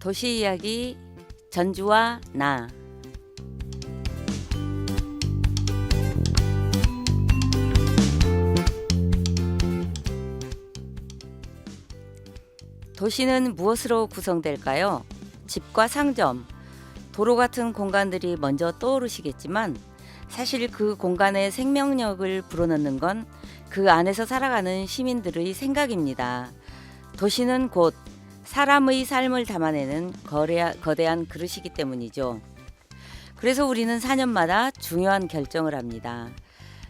도시 이야기 전주와 나. 도시는 무엇으로 구성될까요? 집과 상점, 도로 같은 공간들이 먼저 떠오르시겠지만 사실 그 공간에 생명력을 불어넣는 건 그 안에서 살아가는 시민들의 생각입니다. 도시는 곧 사람의 삶을 담아내는 거대한 그릇이기 때문이죠. 그래서 우리는 4년마다 중요한 결정을 합니다.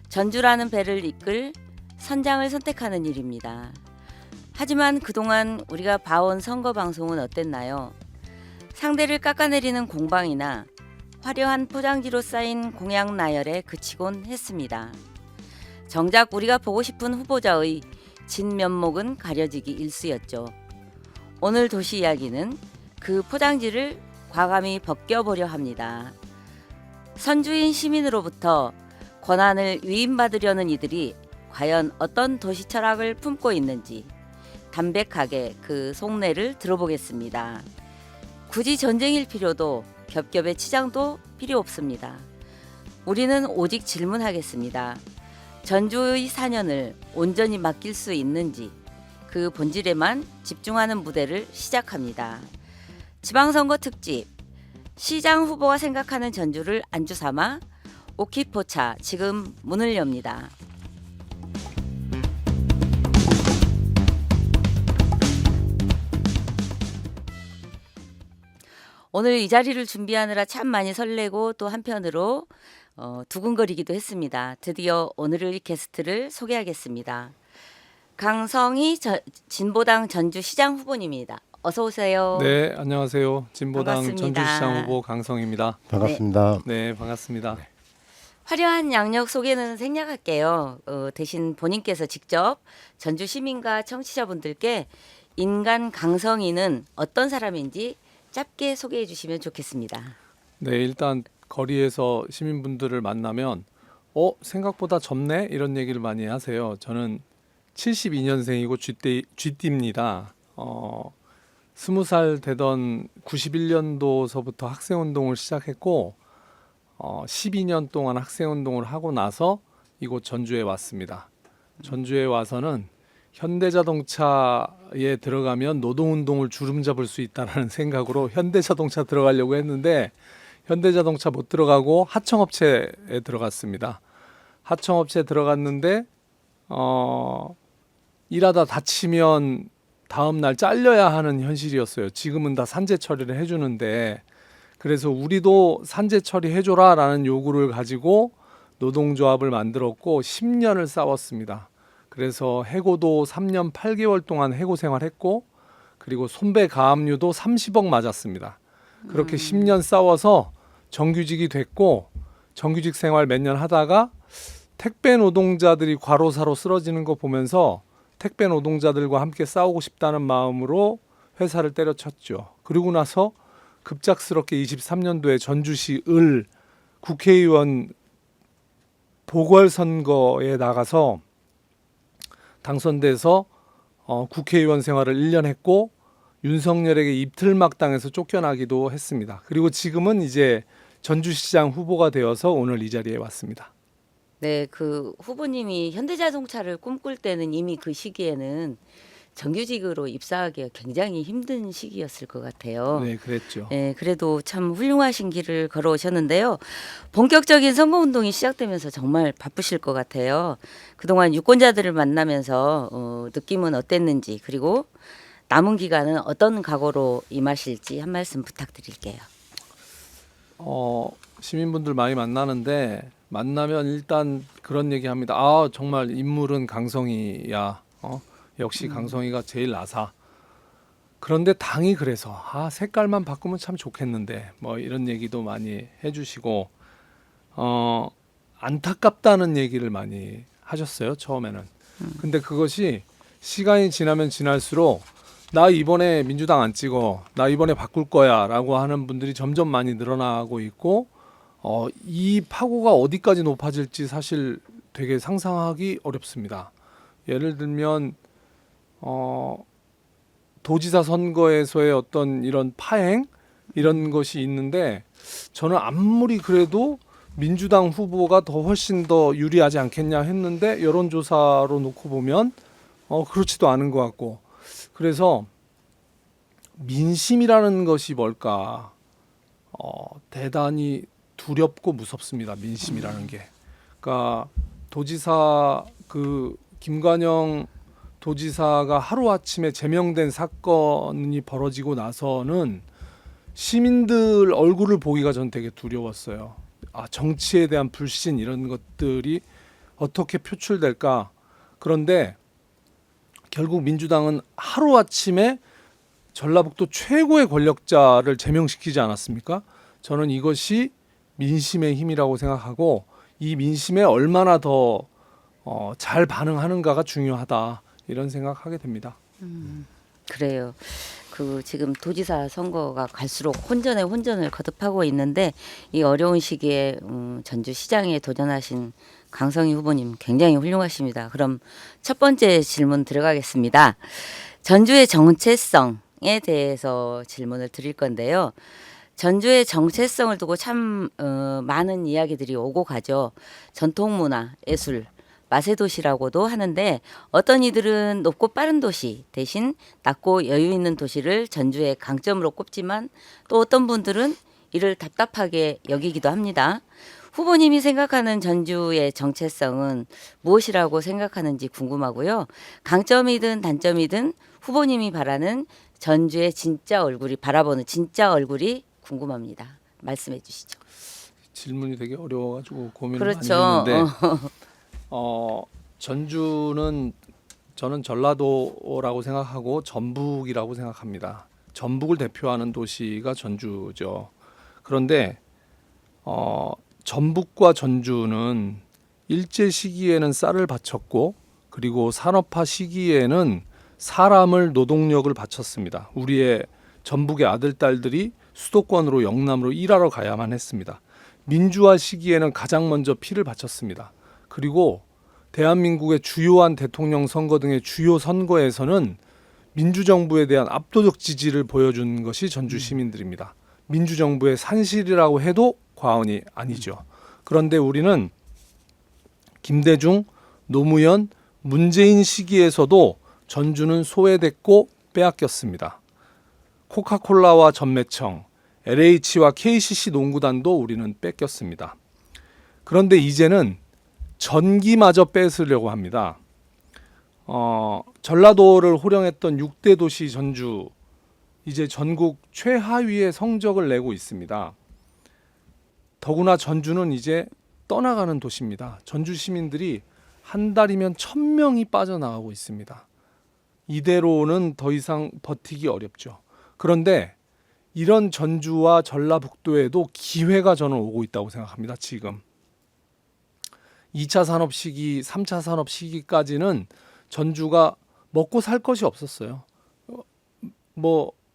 전주라는 배를 이끌 선장을 선택하는 일입니다. 하지만 그동안 우리가 봐온 선거 방송은 어땠나요? 상대를 깎아내리는 공방이나 화려한 포장지로 쌓인 공약 나열에 그치곤 했습니다. 정작 우리가 보고 싶은 후보자의 진면목은 가려지기 일쑤였죠. 오늘 도시 이야기는 그 포장지를 과감히 벗겨보려 합니다. 선주인 시민으로부터 권한을 위임받으려는 이들이 과연 어떤 도시 철학을 품고 있는지 담백하게 그 속내를 들어보겠습니다. 굳이 전쟁일 필요도 겹겹의 치장도 필요 없습니다. 우리는 오직 질문하겠습니다. 전주의 4년을 온전히 맡길 수 있는지 그 본질에만 집중하는 무대를 시작합니다. 지방선거 특집 시장 후보가 생각하는 전주를 안주 삼아 오키포차 지금 문을 엽니다. 오늘 이 자리를 준비하느라 참 많이 설레고 또 한편으로 두근거리기도 했습니다. 드디어 오늘의 게스트를 소개하겠습니다. 강성희 진보당 전주시장 후보님입니다. 어서 오세요. 네, 안녕하세요. 진보당 반갑습니다. 전주시장 후보 강성입니다. 반갑습니다. 네, 반갑습니다. 화려한 양력 소개는 생략할게요. 대신 본인께서 직접 전주 시민과 청취자분들께 인간 강성희는 어떤 사람인지 짧게 소개해 주시면 좋겠습니다. 네, 일단 거리에서 시민분들을 만나면 생각보다 젊네? 이런 얘기를 많이 하세요. 저는 72년생이고 쥐띠입니다. 20살 되던 91년도서부터 학생운동을 시작했고 12년 동안 학생운동을 하고 나서 이곳 전주에 왔습니다. 전주에 와서는 현대자동차에 들어가면 노동운동을 주름잡을 수 있다는 생각으로 현대자동차 들어가려고 했는데 현대자동차 못 들어가고 하청업체에 들어갔습니다. 하청업체에 들어갔는데 일하다 다치면 다음 날 잘려야 하는 현실이었어요. 지금은 다 산재 처리를 해주는데 그래서 우리도 산재 처리해줘라 라는 요구를 가지고 노동조합을 만들었고 10년을 싸웠습니다. 그래서 해고도 3년 8개월 동안 해고 생활했고 그리고 손배 가압류도 30억 맞았습니다. 그렇게 10년 싸워서 정규직이 됐고 정규직 생활 몇 년 하다가 택배 노동자들이 과로사로 쓰러지는 거 보면서 택배 노동자들과 함께 싸우고 싶다는 마음으로 회사를 때려쳤죠. 그리고 나서 급작스럽게 23년도에 전주시 을 국회의원 보궐선거에 나가서 당선돼서 국회의원 생활을 1년 했고 윤석열에게 입틀막당해서 쫓겨나기도 했습니다. 그리고 지금은 이제 전주시장 후보가 되어서 오늘 이 자리에 왔습니다. 네, 그 후보님이 현대자동차를 꿈꿀 때는 이미 그 시기에는 정규직으로 입사하기가 굉장히 힘든 시기였을 것 같아요. 네, 그랬죠. 네, 그래도 참 훌륭하신 길을 걸어오셨는데요. 본격적인 선거운동이 시작되면서 정말 바쁘실 것 같아요. 그동안 유권자들을 만나면서 느낌은 어땠는지 그리고 남은 기간은 어떤 각오로 임하실지 한 말씀 부탁드릴게요. 시민분들 많이 만나는데 만나면 일단 그런 얘기합니다. 정말 인물은 강성희야. 역시 강성희가 제일 나사. 그런데 당이 그래서 색깔만 바꾸면 참 좋겠는데 뭐 이런 얘기도 많이 해주시고 안타깝다는 얘기를 많이 하셨어요. 처음에는. 근데 그것이 시간이 지나면 지날수록 나 이번에 민주당 안 찍어, 나 이번에 바꿀 거야 라고 하는 분들이 점점 많이 늘어나고 있고 이 파고가 어디까지 높아질지 사실 되게 상상하기 어렵습니다. 예를 들면 도지사 선거에서의 어떤 이런 파행 이런 것이 있는데 저는 아무리 그래도 민주당 후보가 더 훨씬 더 유리하지 않겠냐 했는데 여론조사로 놓고 보면 그렇지도 않은 것 같고 그래서 민심이라는 것이 뭘까 대단히 두렵고 무섭습니다. 민심이라는 게. 그러니까 도지사 김관영 도지사가 하루아침에 제명된 사건이 벌어지고 나서는 시민들 얼굴을 보기가 전 되게 두려웠어요. 정치에 대한 불신 이런 것들이 어떻게 표출될까. 그런데 결국 민주당은 하루아침에 전라북도 최고의 권력자를 제명시키지 않았습니까? 저는 이것이 민심의 힘이라고 생각하고 이 민심에 얼마나 더 잘 반응하는가가 중요하다 이런 생각하게 됩니다. 그래요. 지금 도지사 선거가 갈수록 혼전에 혼전을 거듭하고 있는데 이 어려운 시기에 전주시장에 도전하신 강성희 후보님 굉장히 훌륭하십니다. 그럼 첫 번째 질문 들어가겠습니다. 전주의 정체성에 대해서 질문을 드릴 건데요. 전주의 정체성을 두고 참 많은 이야기들이 오고 가죠. 전통문화, 예술, 맛의 도시라고도 하는데 어떤 이들은 높고 빠른 도시 대신 낮고 여유 있는 도시를 전주의 강점으로 꼽지만 또 어떤 분들은 이를 답답하게 여기기도 합니다. 후보님이 생각하는 전주의 정체성은 무엇이라고 생각하는지 궁금하고요. 강점이든 단점이든 후보님이 바라는 전주의 진짜 얼굴이 바라보는 진짜 얼굴이 궁금합니다. 말씀해 주시죠. 질문이 되게 어려워가지고 고민을 그렇죠. 많이 했는데 전주는 저는 전라도라고 생각하고 전북이라고 생각합니다. 전북을 대표하는 도시가 전주죠. 그런데 전북과 전주는 일제 시기에는 쌀을 바쳤고 그리고 산업화 시기에는 사람을 노동력을 바쳤습니다. 우리의 전북의 아들 딸들이 수도권으로 영남으로 일하러 가야만 했습니다. 민주화 시기에는 가장 먼저 피를 바쳤습니다. 그리고 대한민국의 주요한 대통령 선거 등의 주요 선거에서는 민주정부에 대한 압도적 지지를 보여준 것이 전주 시민들입니다. 민주정부의 산실이라고 해도 과언이 아니죠. 그런데 우리는 김대중, 노무현, 문재인 시기에서도 전주는 소외됐고 빼앗겼습니다. 코카콜라와 전매청, LH와 KCC 농구단도 우리는 뺏겼습니다. 그런데 이제는 전기마저 뺏으려고 합니다. 전라도를 호령했던 6대 도시 전주 이제 전국 최하위의 성적을 내고 있습니다. 더구나 전주는 이제 떠나가는 도시입니다. 전주 시민들이 한 달이면 1,000명이 빠져나가고 있습니다. 이대로는 더 이상 버티기 어렵죠. 그런데 이런 전주와 전라북도에도 기회가 저는 오고 있다고 생각합니다. 지금 2차 산업 시기, 3차 산업 시기까지는 전주가 먹고 살 것이 없었어요.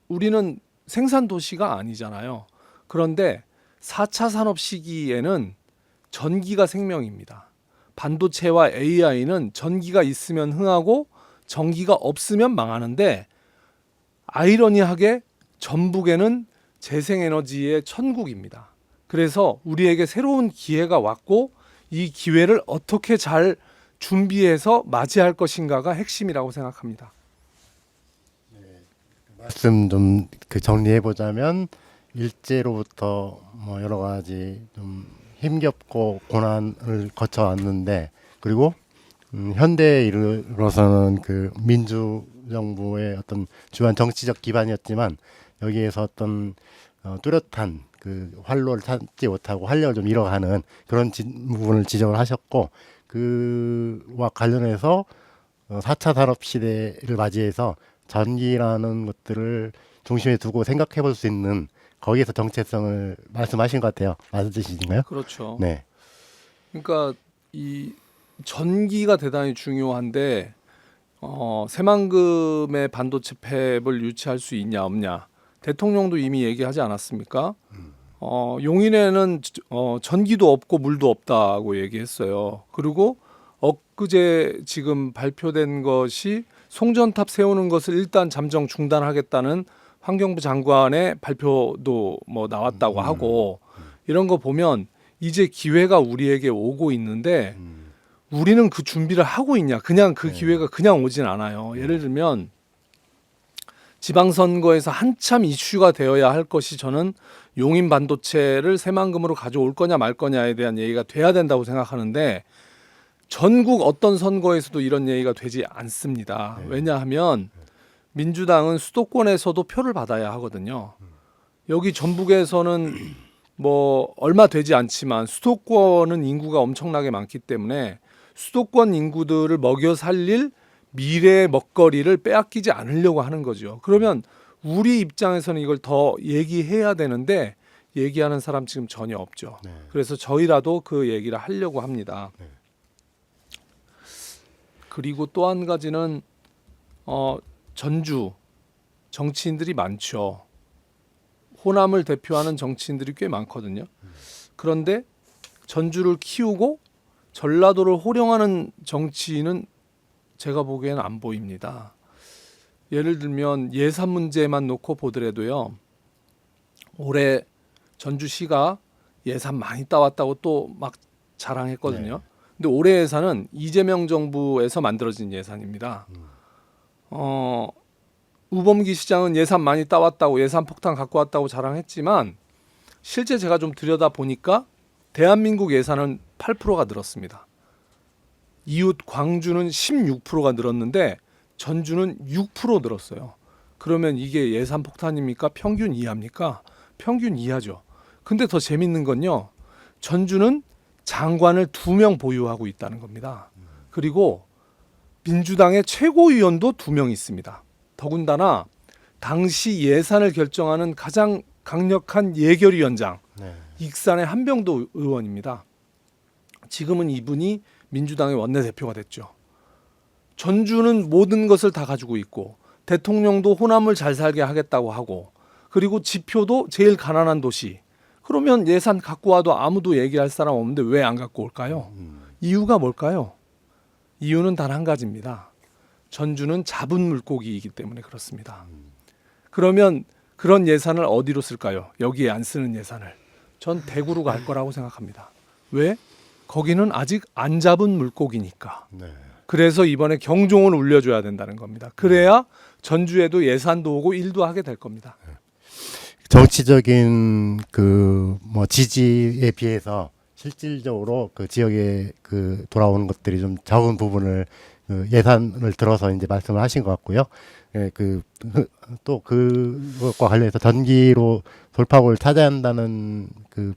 우리는 생산 도시가 아니잖아요. 그런데 4차 산업 시기에는 전기가 생명입니다. 반도체와 AI는 전기가 있으면 흥하고 전기가 없으면 망하는데 아이러니하게 전북에는 재생에너지의 천국입니다. 그래서 우리에게 새로운 기회가 왔고 이 기회를 어떻게 잘 준비해서 맞이할 것인가가 핵심이라고 생각합니다. 말씀 좀 정리해 보자면 일제로부터 여러 가지 좀 힘겹고 고난을 거쳐왔는데 그리고 현대에 이르러서는 민주정부의 어떤 주한 정치적 기반이었지만 여기에서 어떤 뚜렷한 활로를 찾지 못하고 활력을 좀 잃어가는 그런 부분을 지적을 하셨고 그와 관련해서 4차 산업 시대를 맞이해서 전기라는 것들을 중심에 두고 생각해 볼 수 있는 거기에서 정체성을 말씀하신 것 같아요. 맞으신가요? 그렇죠. 네. 그러니까 이 전기가 대단히 중요한데 새만금의 반도체 팹을 유치할 수 있냐 없냐 대통령도 이미 얘기하지 않았습니까? 용인에는 전기도 없고 물도 없다고 얘기했어요. 그리고 엊그제 지금 발표된 것이 송전탑 세우는 것을 일단 잠정 중단하겠다는 환경부 장관의 발표도 뭐 나왔다고 하고 이런 거 보면 이제 기회가 우리에게 오고 있는데 우리는 그 준비를 하고 있냐? 그냥 그 기회가 그냥 오진 않아요. 예를 들면 지방선거에서 한참 이슈가 되어야 할 것이 저는 용인 반도체를 새만금으로 가져올 거냐 말 거냐에 대한 얘기가 돼야 된다고 생각하는데 전국 어떤 선거에서도 이런 얘기가 되지 않습니다. 왜냐하면 민주당은 수도권에서도 표를 받아야 하거든요. 여기 전북에서는 뭐 얼마 되지 않지만 수도권은 인구가 엄청나게 많기 때문에 수도권 인구들을 먹여 살릴 미래의 먹거리를 빼앗기지 않으려고 하는 거죠. 그러면 우리 입장에서는 이걸 더 얘기해야 되는데 얘기하는 사람 지금 전혀 없죠. 네. 그래서 저희라도 그 얘기를 하려고 합니다. 그리고 또 한 가지는 전주 정치인들이 많죠. 호남을 대표하는 정치인들이 꽤 많거든요. 그런데 전주를 키우고 전라도를 호령하는 정치인은 제가 보기에는 안 보입니다. 예를 들면 예산 문제만 놓고 보더라도요. 올해 전주시가 예산 많이 따왔다고 또 막 자랑했거든요. 근데 올해 예산은 이재명 정부에서 만들어진 예산입니다. 우범기 시장은 예산 많이 따왔다고 예산 폭탄 갖고 왔다고 자랑했지만 실제 제가 좀 들여다 보니까 대한민국 예산은 8%가 늘었습니다. 이웃 광주는 16%가 늘었는데 전주는 6% 늘었어요. 그러면 이게 예산 폭탄입니까? 평균 이하입니까? 평균 이하죠. 근데 더 재밌는 건요. 전주는 장관을 2명 보유하고 있다는 겁니다. 그리고 민주당의 최고위원도 2명 있습니다. 더군다나 당시 예산을 결정하는 가장 강력한 예결위원장 익산의 한병도 의원입니다. 지금은 이분이 민주당의 원내대표가 됐죠. 전주는 모든 것을 다 가지고 있고 대통령도 호남을 잘 살게 하겠다고 하고 그리고 지표도 제일 가난한 도시. 그러면 예산 갖고 와도 아무도 얘기할 사람 없는데 왜 안 갖고 올까요? 이유가 뭘까요? 이유는 단 한 가지입니다. 전주는 잡은 물고기이기 때문에 그렇습니다. 그러면 그런 예산을 어디로 쓸까요? 여기에 안 쓰는 예산을. 전 대구로 갈 거라고 생각합니다. 왜? 거기는 아직 안 잡은 물고기니까. 그래서 이번에 경종을 울려줘야 된다는 겁니다. 그래야 전주에도 예산도 오고 일도 하게 될 겁니다. 정치적인 그 뭐 지지에 비해서 실질적으로 그 지역에 그 돌아오는 것들이 좀 적은 부분을 그 예산을 들어서 이제 말씀을 하신 것 같고요. 예, 또 그것과 관련해서 전기로 돌파구를 찾아야 한다는 그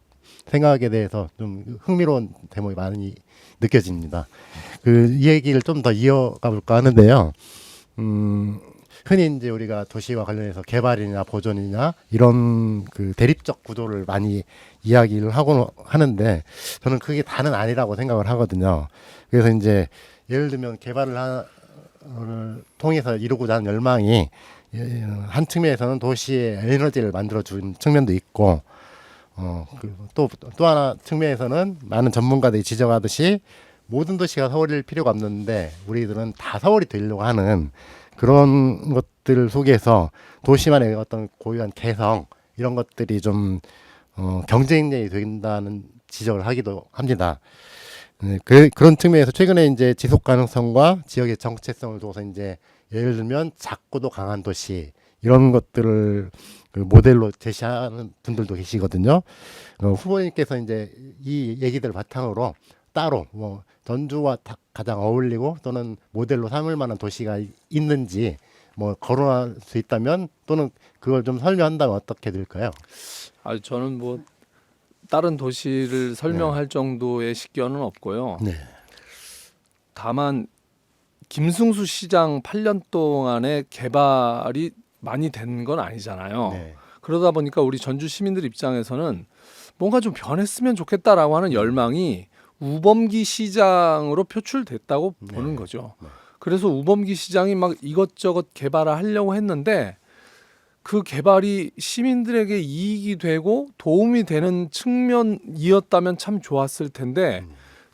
생각에 대해서 좀 흥미로운 대목이 많이 느껴집니다. 이 얘기를 좀 더 이어가 볼까 하는데요. 흔히 이제 우리가 도시와 관련해서 개발이나 보존이나 이런 그 대립적 구도를 많이 이야기를 하고 하는데 저는 그게 다는 아니라고 생각을 하거든요. 그래서 이제 예를 들면 개발을 통해서 이루고자 하는 열망이 한 측면에서는 도시의 에너지를 만들어준 측면도 있고 또 하나 측면에서는 많은 전문가들이 지적하듯이 모든 도시가 서울일 필요가 없는데 우리들은 다 서울이 되려고 하는 그런 것들 속에서 도시만의 어떤 고유한 개성 이런 것들이 좀 경쟁력이 된다는 지적을 하기도 합니다. 그런 측면에서 최근에 이제 지속 가능성과 지역의 정체성을 둬서 이제 예를 들면 작고도 강한 도시 이런 것들을 그 모델로 제시하는 분들도 계시거든요. 후보님께서 이제 이 얘기들 바탕으로 따로 뭐 전주와 가장 어울리고 또는 모델로 삼을 만한 도시가 있는지 뭐 거론할 수 있다면 또는 그걸 좀 설명한다면 어떻게 될까요? 저는 뭐 다른 도시를 설명할 정도의 식견은 없고요. 다만 김승수 시장 8년 동안의 개발이 많이 된 건 아니잖아요. 그러다 보니까 우리 전주 시민들 입장에서는 뭔가 좀 변했으면 좋겠다라고 하는 열망이 우범기 시장으로 표출됐다고 보는 거죠. 그래서 우범기 시장이 막 이것저것 개발을 하려고 했는데 그 개발이 시민들에게 이익이 되고 도움이 되는 측면이었다면 참 좋았을 텐데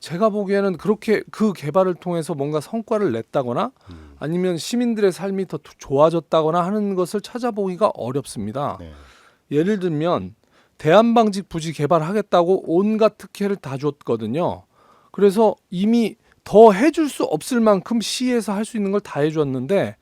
제가 보기에는 그렇게 그 개발을 통해서 뭔가 성과를 냈다거나 아니면 시민들의 삶이 더 좋아졌다거나 하는 것을 찾아보기가 어렵습니다. 네. 예를 들면 대한방직 부지 개발하겠다고 온갖 특혜를 다 줬거든요. 그래서 이미 더 해줄 수 없을 만큼 시에서 할 수 있는 걸 다 해줬는데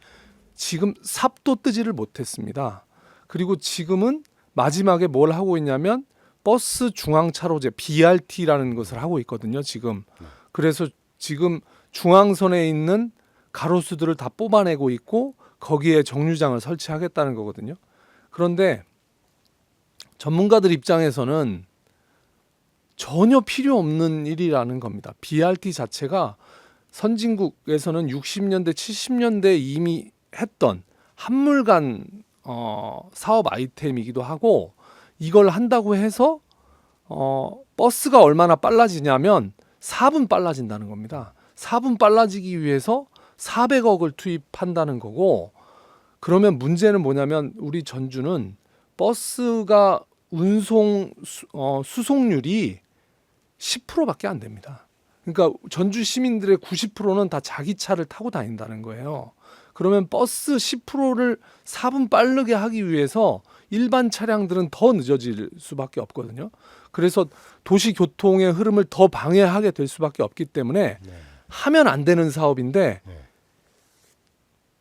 지금 삽도 뜨지를 못했습니다. 그리고 지금은 마지막에 뭘 하고 있냐면 버스 중앙차로제 BRT라는 것을 하고 있거든요. 지금. 그래서 지금 중앙선에 있는 가로수들을 다 뽑아내고 있고 거기에 정류장을 설치하겠다는 거거든요. 그런데 전문가들 입장에서는 전혀 필요 없는 일이라는 겁니다. BRT 자체가 선진국에서는 60년대, 70년대 이미 했던 한물간 사업 아이템이기도 하고 이걸 한다고 해서 버스가 얼마나 빨라지냐면 4분 빨라진다는 겁니다. 4분 빨라지기 위해서 400억을 투입한다는 거고 그러면 문제는 뭐냐면 우리 전주는 버스가 운송 수송률이 10%밖에 안 됩니다. 그러니까 전주 시민들의 90%는 다 자기 차를 타고 다닌다는 거예요. 그러면 버스 10%를 4분 빠르게 하기 위해서 일반 차량들은 더 늦어질 수밖에 없거든요. 그래서 도시 교통의 흐름을 더 방해하게 될 수밖에 없기 때문에 네. 하면 안 되는 사업인데 네.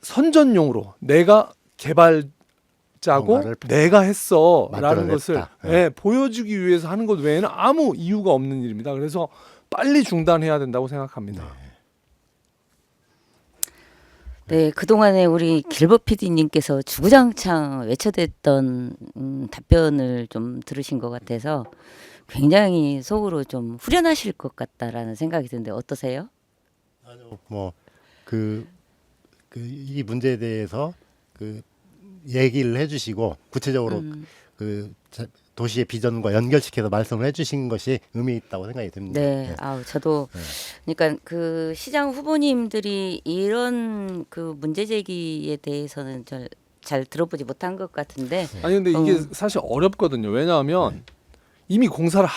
선전용으로 내가 개발자고 뭔가를 내가 했어라는 만들어냈다. 것을 네. 보여주기 위해서 하는 것 외에는 아무 이유가 없는 일입니다. 그래서 빨리 중단해야 된다고 생각합니다. 네, 그동안에 우리 길법 PD님께서 주구장창 외쳐댔던 답변을 좀 들으신 것 같아서 굉장히 속으로 좀 후련하실 것 같다라는 생각이 드는데 어떠세요? 이 문제에 대해서 얘기를 해주시고 구체적으로 도시의 비전과 연결시켜서 말씀을 해주신 것이 의미 있다고 생각이 듭니다. 네, 아우 저도 그러니까 그 시장 후보님들이 이런 그 문제 제기에 대해서는 잘 들어보지 못한 것 같은데. 아니 근데 이게 사실 어렵거든요. 왜냐하면 이미 공사를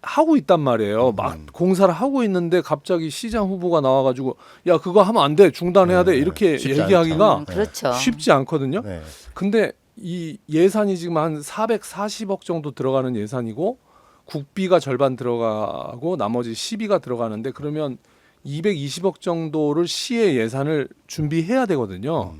하고 있단 말이에요. 막 공사를 하고 있는데 갑자기 시장 후보가 나와가지고 야 그거 하면 안 돼, 중단해야 돼 이렇게 쉽지 얘기하기가 그렇죠. 쉽지 않거든요. 네. 근데 이 예산이 지금 한 440억 정도 들어가는 예산이고 국비가 절반 들어가고 나머지 시비가 들어가는데 그러면 220억 정도를 시의 예산을 준비해야 되거든요.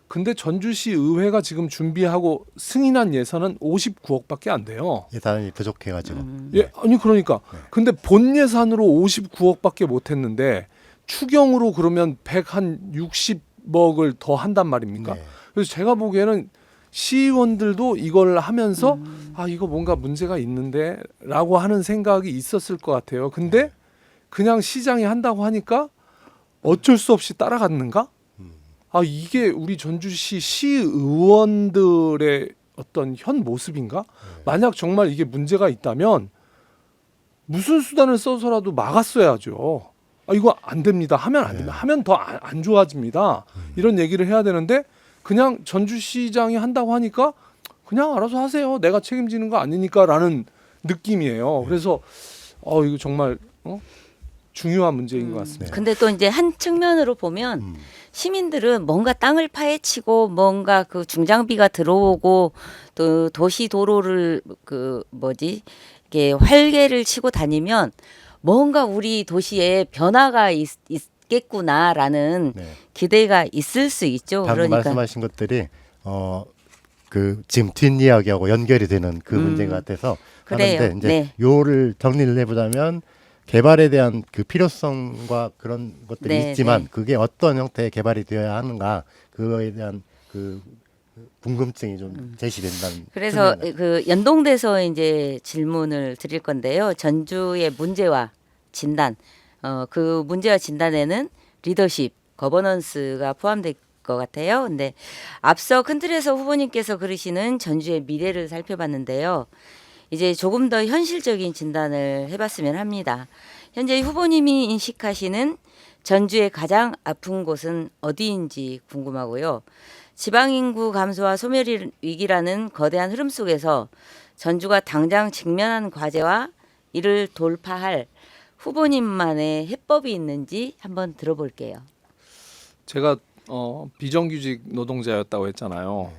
근데 전주시 의회가 지금 준비하고 승인한 예산은 59억밖에 안 돼요. 예산이 부족해가지고. 예, 아니 그러니까 근데 본 예산으로 59억밖에 못 했는데 추경으로 그러면 160억을 더 한단 말입니까? 네. 그래서 제가 보기에는 시의원들도 이걸 하면서 아 이거 뭔가 문제가 있는데라고 하는 생각이 있었을 것 같아요. 근데 그냥 시장이 한다고 하니까 어쩔 수 없이 따라갔는가? 아 이게 우리 전주시 시의원들의 어떤 현 모습인가? 만약 정말 이게 문제가 있다면 무슨 수단을 써서라도 막았어야죠. 아 이거 안 됩니다. 하면 안 됩니다. 하면 더 안 좋아집니다. 이런 얘기를 해야 되는데 그냥 전주시장이 한다고 하니까 그냥 알아서 하세요. 내가 책임지는 거 아니니까라는 느낌이에요. 그래서 이거 정말 중요한 문제인 것 같습니다. 근데 또 이제 한 측면으로 보면 시민들은 뭔가 땅을 파헤치고 뭔가 그 중장비가 들어오고 또 도시 도로를 이렇게 활개를 치고 다니면 뭔가 우리 도시에 변화가 있겠구나라는 네. 기대가 있을 수 있죠. 방금 그러니까 말씀하신 것들이 지금 뒷이야기하고 연결이 되는 그 문제인 것 같아서 그래요. 하는데 이제 네. 요를 정리를 해보자면 개발에 대한 그 필요성과 그런 것들이 네, 있지만 네. 그게 어떤 형태의 개발이 되어야 하는가 그거에 대한 그 궁금증이 좀 제시된다는. 그래서 측면이 그 연동돼서 이제 질문을 드릴 건데요. 전주의 문제와 진단, 그 문제와 진단에는 리더십, 거버넌스가 포함될 것 같아요. 근데 앞서 큰 틀에서 후보님께서 그러시는 전주의 미래를 살펴봤는데요. 이제 조금 더 현실적인 진단을 해봤으면 합니다. 현재 후보님이 인식하시는 전주의 가장 아픈 곳은 어디인지 궁금하고요. 지방인구 감소와 소멸 위기라는 거대한 흐름 속에서 전주가 당장 직면한 과제와 이를 돌파할 후보님만의 해법이 있는지 한번 들어볼게요. 제가 비정규직 노동자였다고 했잖아요.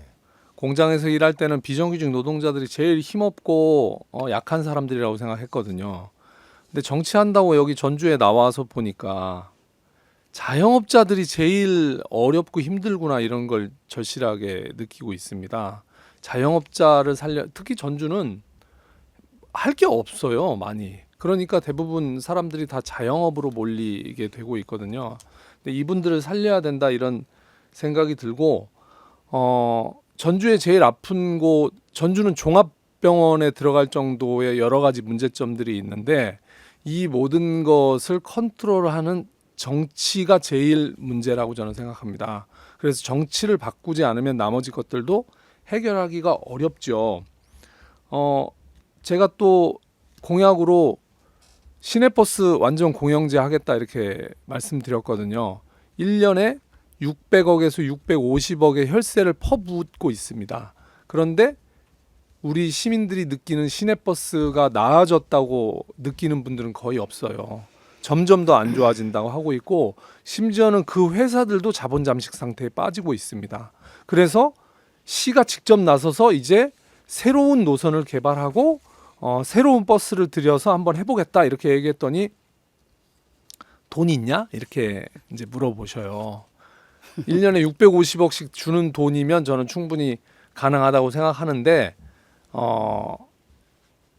공장에서 일할 때는 비정규직 노동자들이 제일 힘없고 약한 사람들이라고 생각했거든요. 근데 정치한다고 여기 전주에 나와서 보니까 자영업자들이 제일 어렵고 힘들구나 이런 걸 절실하게 느끼고 있습니다. 자영업자를 특히 전주는 할 게 없어요, 많이. 그러니까 대부분 사람들이 다 자영업으로 몰리게 되고 있거든요. 근데 이분들을 살려야 된다 이런 생각이 들고 전주에 제일 아픈 곳, 전주는 종합병원에 들어갈 정도의 여러 가지 문제점들이 있는데 이 모든 것을 컨트롤하는 정치가 제일 문제라고 저는 생각합니다. 그래서 정치를 바꾸지 않으면 나머지 것들도 해결하기가 어렵죠. 제가 또 공약으로 시내버스 완전 공영제 하겠다 이렇게 말씀드렸거든요. 1년에 600억에서 650억의 혈세를 퍼붓고 있습니다. 그런데 우리 시민들이 느끼는 시내버스가 나아졌다고 느끼는 분들은 거의 없어요. 점점 더 안 좋아진다고 하고 있고 심지어는 그 회사들도 자본 잠식 상태에 빠지고 있습니다. 그래서 시가 직접 나서서 이제 새로운 노선을 개발하고 새로운 버스를 들여서 한번 해보겠다 이렇게 얘기했더니 돈 있냐? 이렇게 이제 물어보셔요. 1년에 650억씩 주는 돈이면 저는 충분히 가능하다고 생각하는데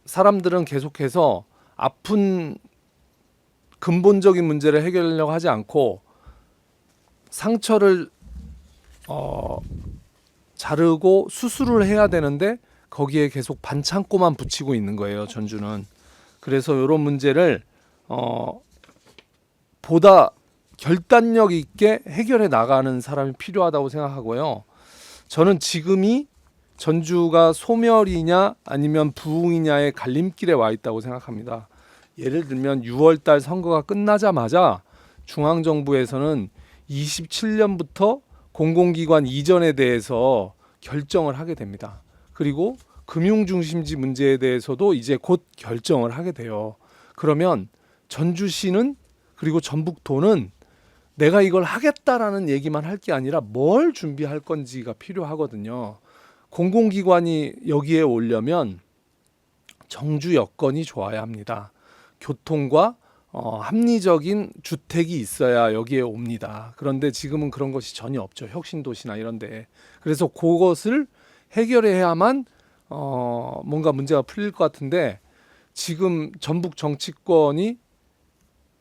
사람들은 계속해서 아픈 근본적인 문제를 해결하려고 하지 않고 상처를 자르고 수술을 해야 되는데 거기에 계속 반창고만 붙이고 있는 거예요, 전주는. 그래서 이런 문제를 보다 결단력 있게 해결해 나가는 사람이 필요하다고 생각하고요. 저는 지금이 전주가 소멸이냐 아니면 부흥이냐의 갈림길에 와 있다고 생각합니다. 예를 들면 6월달 선거가 끝나자마자 중앙정부에서는 27년부터 공공기관 이전에 대해서 결정을 하게 됩니다. 그리고 금융중심지 문제에 대해서도 이제 곧 결정을 하게 돼요. 그러면 전주시는 그리고 전북도는 내가 이걸 하겠다라는 얘기만 할 게 아니라 뭘 준비할 건지가 필요하거든요. 공공기관이 여기에 오려면 정주 여건이 좋아야 합니다. 교통과 합리적인 주택이 있어야 여기에 옵니다. 그런데 지금은 그런 것이 전혀 없죠. 혁신도시나 이런 데. 그래서 그것을 해결해야만 뭔가 문제가 풀릴 것 같은데 지금 전북 정치권이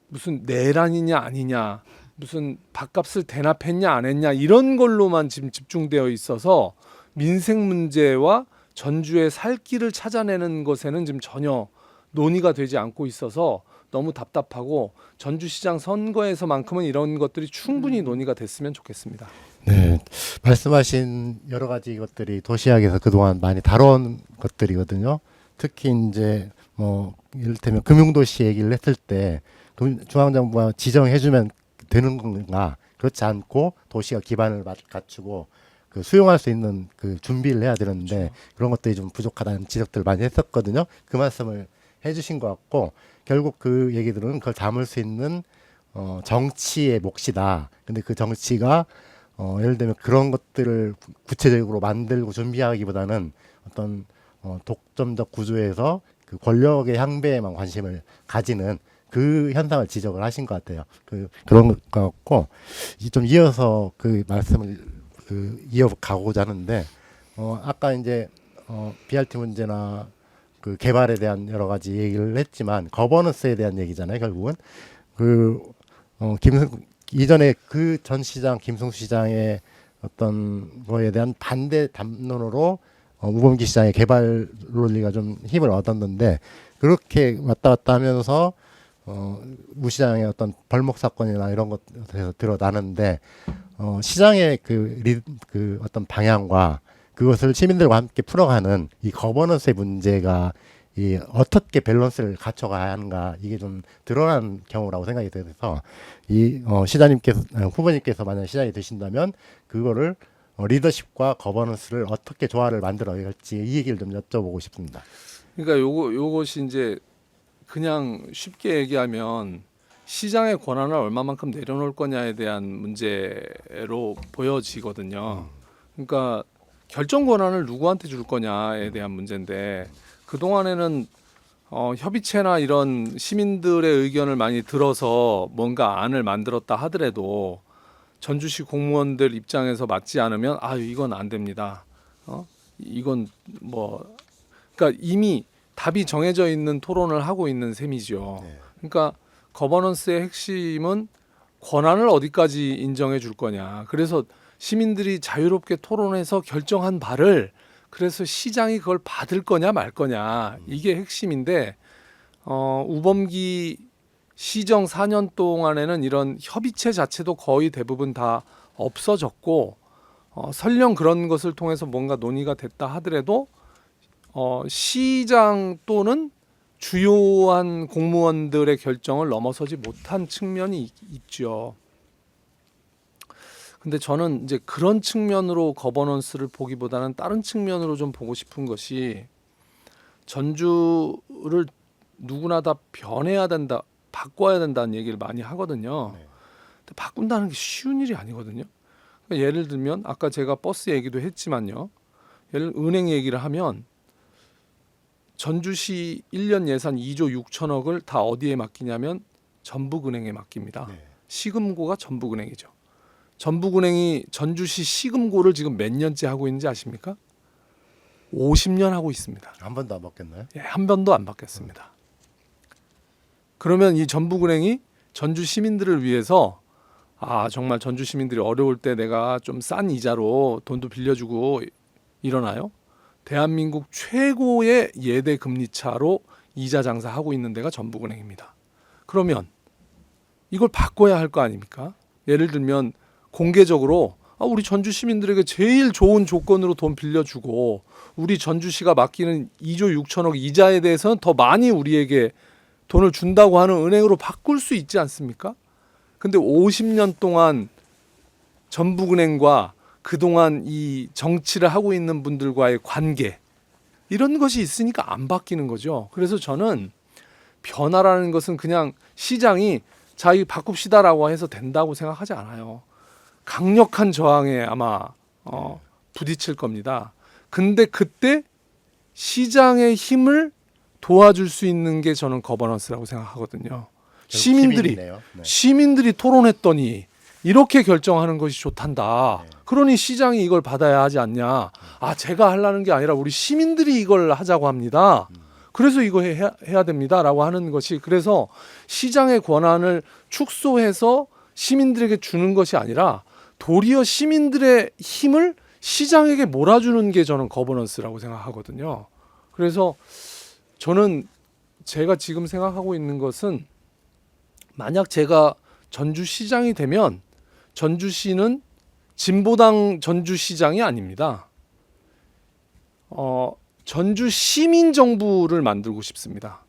무슨 내란이냐 아니냐 무슨 밥값을 대납했냐 안 했냐 이런 걸로만 지금 집중되어 있어서 민생 문제와 전주의 살 길을 찾아내는 것에는 지금 전혀 논의가 되지 않고 있어서 너무 답답하고 전주시장 선거에서만큼은 이런 것들이 충분히 논의가 됐으면 좋겠습니다. 네, 말씀하신 여러 가지 것들이 도시학에서 그동안 많이 다뤄온 것들이거든요. 특히 이제 뭐 이를테면 금융도시 얘기를 했을 때 중앙정부가 지정해주면 되는 건가? 그렇지 않고 도시가 기반을 갖추고 그 수용할 수 있는 그 준비를 해야 되는데 그렇죠. 그런 것들이 좀 부족하다는 지적들을 많이 했었거든요. 그 말씀을 해주신 것 같고 결국 그 얘기들은 그걸 담을 수 있는 정치의 몫이다. 근데 그 정치가 예를 들면 그런 것들을 구체적으로 만들고 준비하기보다는 어떤 독점적 구조에서 그 권력의 향배에만 관심을 가지는 그 현상을 지적을 하신 것 같아요. 그런 것 같고 좀 이어서 그 말씀을 이어가고자 하는데 아까 이제 BRT 문제나 그 개발에 대한 여러 가지 얘기를 했지만 거버넌스에 대한 얘기잖아요. 결국은 이전에 그 전 시장 김승수 시장의 어떤 거에 대한 반대 담론으로 우범기 시장의 개발 논리가 좀 힘을 얻었는데 그렇게 왔다 갔다 하면서 우 시장의 어떤 벌목 사건이나 이런 것에서 드러나는데 시장의 그 어떤 방향과 그것을 시민들과 함께 풀어가는 이 거버넌스의 문제가 이 어떻게 밸런스를 갖춰가야 하는가 이게 좀 드러난 경우라고 생각이 돼서 이 시장님께서 후보님께서 만약 시장이 되신다면 그거를 리더십과 거버넌스를 어떻게 조화를 만들어야 할지 이 얘기를 좀 여쭤보고 싶습니다. 그러니까 요것이 이제 그냥 쉽게 얘기하면 시장의 권한을 얼마만큼 내려놓을 거냐에 대한 문제로 보여지거든요. 그러니까 결정 권한을 누구한테 줄 거냐에 대한 문제인데 그동안에는 협의체나 이런 시민들의 의견을 많이 들어서 뭔가 안을 만들었다 하더라도 전주시 공무원들 입장에서 맞지 않으면 이건 안 됩니다. 이건 뭐 그러니까 이미 답이 정해져 있는 토론을 하고 있는 셈이죠. 네. 그러니까 거버넌스의 핵심은 권한을 어디까지 인정해 줄 거냐. 그래서 시민들이 자유롭게 토론해서 결정한 바를 그래서 시장이 그걸 받을 거냐 말 거냐 이게 핵심인데 우범기 시정 4년 동안에는 이런 협의체 자체도 거의 대부분 다 없어졌고 설령 그런 것을 통해서 뭔가 논의가 됐다 하더라도 시장 또는 주요한 공무원들의 결정을 넘어서지 못한 측면이 있죠. 근데 저는 이제 그런 측면으로 거버넌스를 보기보다는 다른 측면으로 좀 보고 싶은 것이 전주를 누구나 다 변해야 된다, 바꿔야 된다는 얘기를 많이 하거든요. 네. 근데 바꾼다는 게 쉬운 일이 아니거든요. 그러니까 예를 들면 아까 제가 버스 얘기도 했지만요. 예를 들면 은행 얘기를 하면 전주시 1년 예산 2조 6천억을 다 어디에 맡기냐면 전북은행에 맡깁니다. 네. 시금고가 전북은행이죠. 전북은행이 전주시 시금고를 지금 몇 년째 하고 있는지 아십니까? 50년 하고 있습니다. 한 번도 안 바뀌었나요? 예, 한 번도 안 바뀌었습니다. 그러면 이 전북은행이 전주 시민들을 위해서 정말 전주 시민들이 어려울 때 내가 좀 싼 이자로 돈도 빌려주고 이러나요? 대한민국 최고의 예대 금리차로 이자 장사하고 있는 데가 전북은행입니다. 그러면 이걸 바꿔야 할 거 아닙니까? 예를 들면 공개적으로 우리 전주 시민들에게 제일 좋은 조건으로 돈 빌려주고 우리 전주시가 맡기는 2조 6천억 이자에 대해서는 더 많이 우리에게 돈을 준다고 하는 은행으로 바꿀 수 있지 않습니까? 근데 50년 동안 전북은행과 그동안 이 정치를 하고 있는 분들과의 관계 이런 것이 있으니까 안 바뀌는 거죠. 그래서 저는 변화라는 것은 그냥 시장이 이 바꿉시다라고 해서 된다고 생각하지 않아요. 강력한 저항에 아마 부딪힐 겁니다. 근데 그때 시장의 힘을 도와줄 수 있는 게 저는 거버넌스라고 생각하거든요. 시민이네요. 네. 시민들이 토론했더니 이렇게 결정하는 것이 좋단다. 네. 그러니 시장이 이걸 받아야 하지 않냐. 제가 하려는 게 아니라 우리 시민들이 이걸 하자고 합니다. 그래서 이거 해야 됩니다라고 하는 것이 그래서 시장의 권한을 축소해서 시민들에게 주는 것이 아니라 도리어 시민들의 힘을 시장에게 몰아주는 게 저는 거버넌스라고 생각하거든요. 그래서 저는 제가 지금 생각하고 있는 것은 만약 제가 전주시장이 되면 전주시는 진보당 전주시장이 아닙니다. 전주 시민정부를 만들고 싶습니다.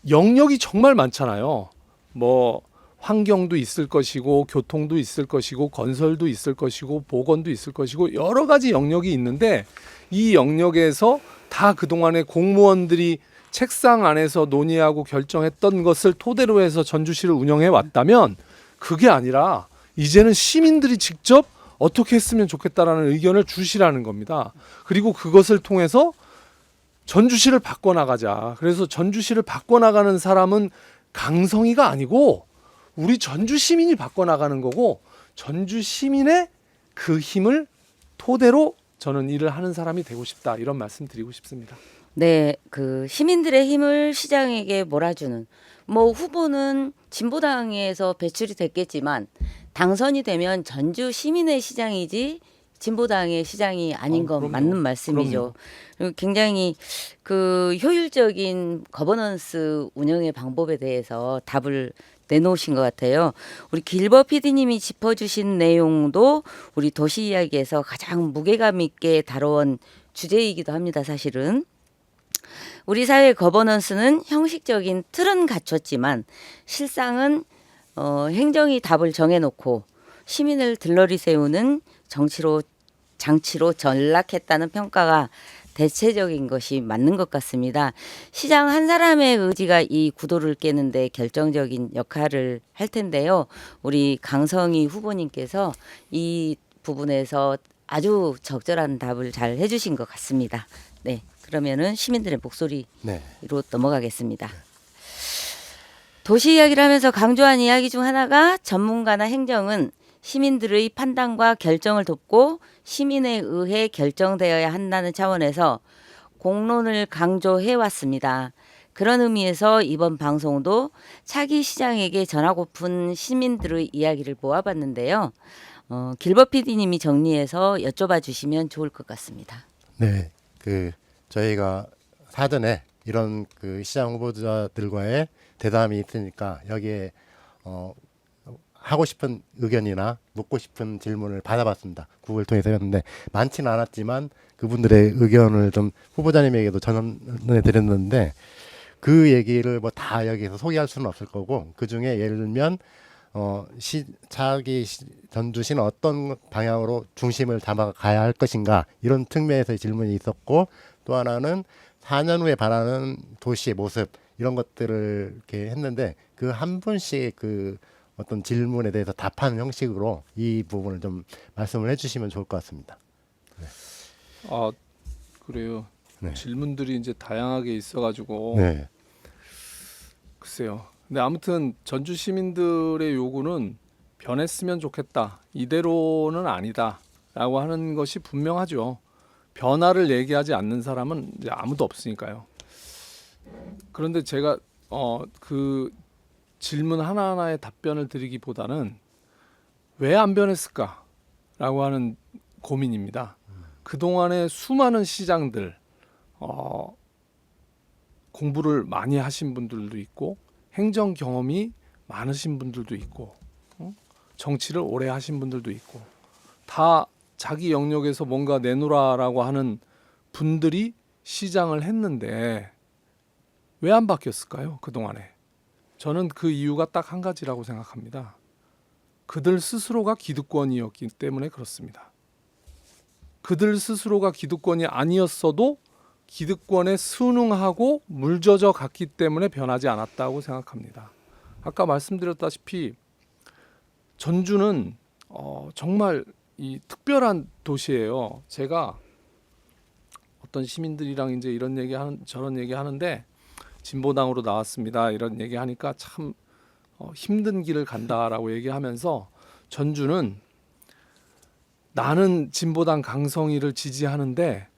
영역이 정말 많잖아요. 뭐 환경도 있을 것이고 교통도 있을 것이고 건설도 있을 것이고 보건도 있을 것이고 여러 가지 영역이 있는데 이 영역에서 다 그동안에 공무원들이 책상 안에서 논의하고 결정했던 것을 토대로 해서 전주시를 운영해 왔다면 그게 아니라 이제는 시민들이 직접 어떻게 했으면 좋겠다라는 의견을 주시라는 겁니다. 그리고 그것을 통해서 전주시를 바꿔나가자. 그래서 전주시를 바꿔나가는 사람은 강성이가 아니고 우리 전주 시민이 바꿔나가는 거고 전주 시민의 그 힘을 토대로 저는 일을 하는 사람이 되고 싶다. 이런 말씀 드리고 싶습니다. 네, 그 시민들의 힘을 시장에게 몰아주는 후보는 진보당에서 배출이 됐겠지만 당선이 되면 전주 시민의 시장이지 진보당의 시장이 아닌 건 그럼요. 맞는 말씀이죠. 그리고 굉장히 그 효율적인 거버넌스 운영의 방법에 대해서 답을 내놓으신 것 같아요. 우리 길버 PD님이 짚어주신 내용도 우리 도시 이야기에서 가장 무게감 있게 다뤄온 주제이기도 합니다. 사실은. 우리 사회 거버넌스는 형식적인 틀은 갖췄지만 실상은 행정이 답을 정해놓고 시민을 들러리 세우는 장치로 전락했다는 평가가 대체적인 것이 맞는 것 같습니다. 시장 한 사람의 의지가 이 구도를 깨는데 결정적인 역할을 할 텐데요. 우리 강성희 후보님께서 이 부분에서 아주 적절한 답을 잘 해주신 것 같습니다. 네, 그러면은 시민들의 목소리로 네. 넘어가겠습니다. 도시 이야기를 하면서 강조한 이야기 중 하나가 전문가나 행정은 시민들의 판단과 결정을 돕고 시민에 의해 결정되어야 한다는 차원에서 공론을 강조해 왔습니다. 그런 의미에서 이번 방송도 차기 시장에게 전하고픈 시민들의 이야기를 모아봤는데요. 길버 PD님이 정리해서 여쭤봐 주시면 좋을 것 같습니다. 네, 저희가 사전에 이런 시장 후보자들과의 대담이 있으니까 여기에 하고 싶은 의견이나 묻고 싶은 질문을 받아봤습니다. 구글 통해서 했는데 많지는 않았지만 그분들의 의견을 좀 후보자님에게도 전해 드렸는데 그 얘기를 뭐 다 여기서 소개할 수는 없을 거고 그 중에 예를 들면 차기 전주시는 어떤 방향으로 중심을 잡아가야 할 것인가 이런 측면에서의 질문이 있었고 또 하나는 4년 후에 바라는 도시의 모습 이런 것들을 이렇게 했는데 그 한 분씩 어떤 질문에 대해서 답하는 형식으로 이 부분을 좀 말씀을 해주시면 좋을 것 같습니다. 아 그래요. 네. 질문들이 이제 다양하게 있어가지고 네, 글쎄요. 근데 아무튼 전주 시민들의 요구는 변했으면 좋겠다. 이대로는 아니다라고 하는 것이 분명하죠. 변화를 얘기하지 않는 사람은 이제 아무도 없으니까요. 그런데 제가 그 질문 하나하나에 답변을 드리기보다는 왜 안 변했을까라고 하는 고민입니다. 그동안에 수많은 시장들 공부를 많이 하신 분들도 있고 행정 경험이 많으신 분들도 있고 정치를 오래 하신 분들도 있고 다 자기 영역에서 뭔가 내놓으라라고 하는 분들이 시장을 했는데 왜 안 바뀌었을까요? 그동안에. 저는 그 이유가 딱 한 가지라고 생각합니다. 그들 스스로가 기득권이었기 때문에 그렇습니다. 그들 스스로가 기득권이 아니었어도 기득권에 순응하고 물젖어 갔기 때문에 변하지 않았다고 생각합니다. 아까 말씀드렸다시피 전주는 정말 이 특별한 도시예요. 제가 어떤 시민들이랑 이제 이런 얘기하는 저런 얘기하는데 진보당으로 나왔습니다. 이런 얘기하니까 참 힘든 길을 간다라고 얘기하면서 전주는 나는 진보당 강성희를 지지하는데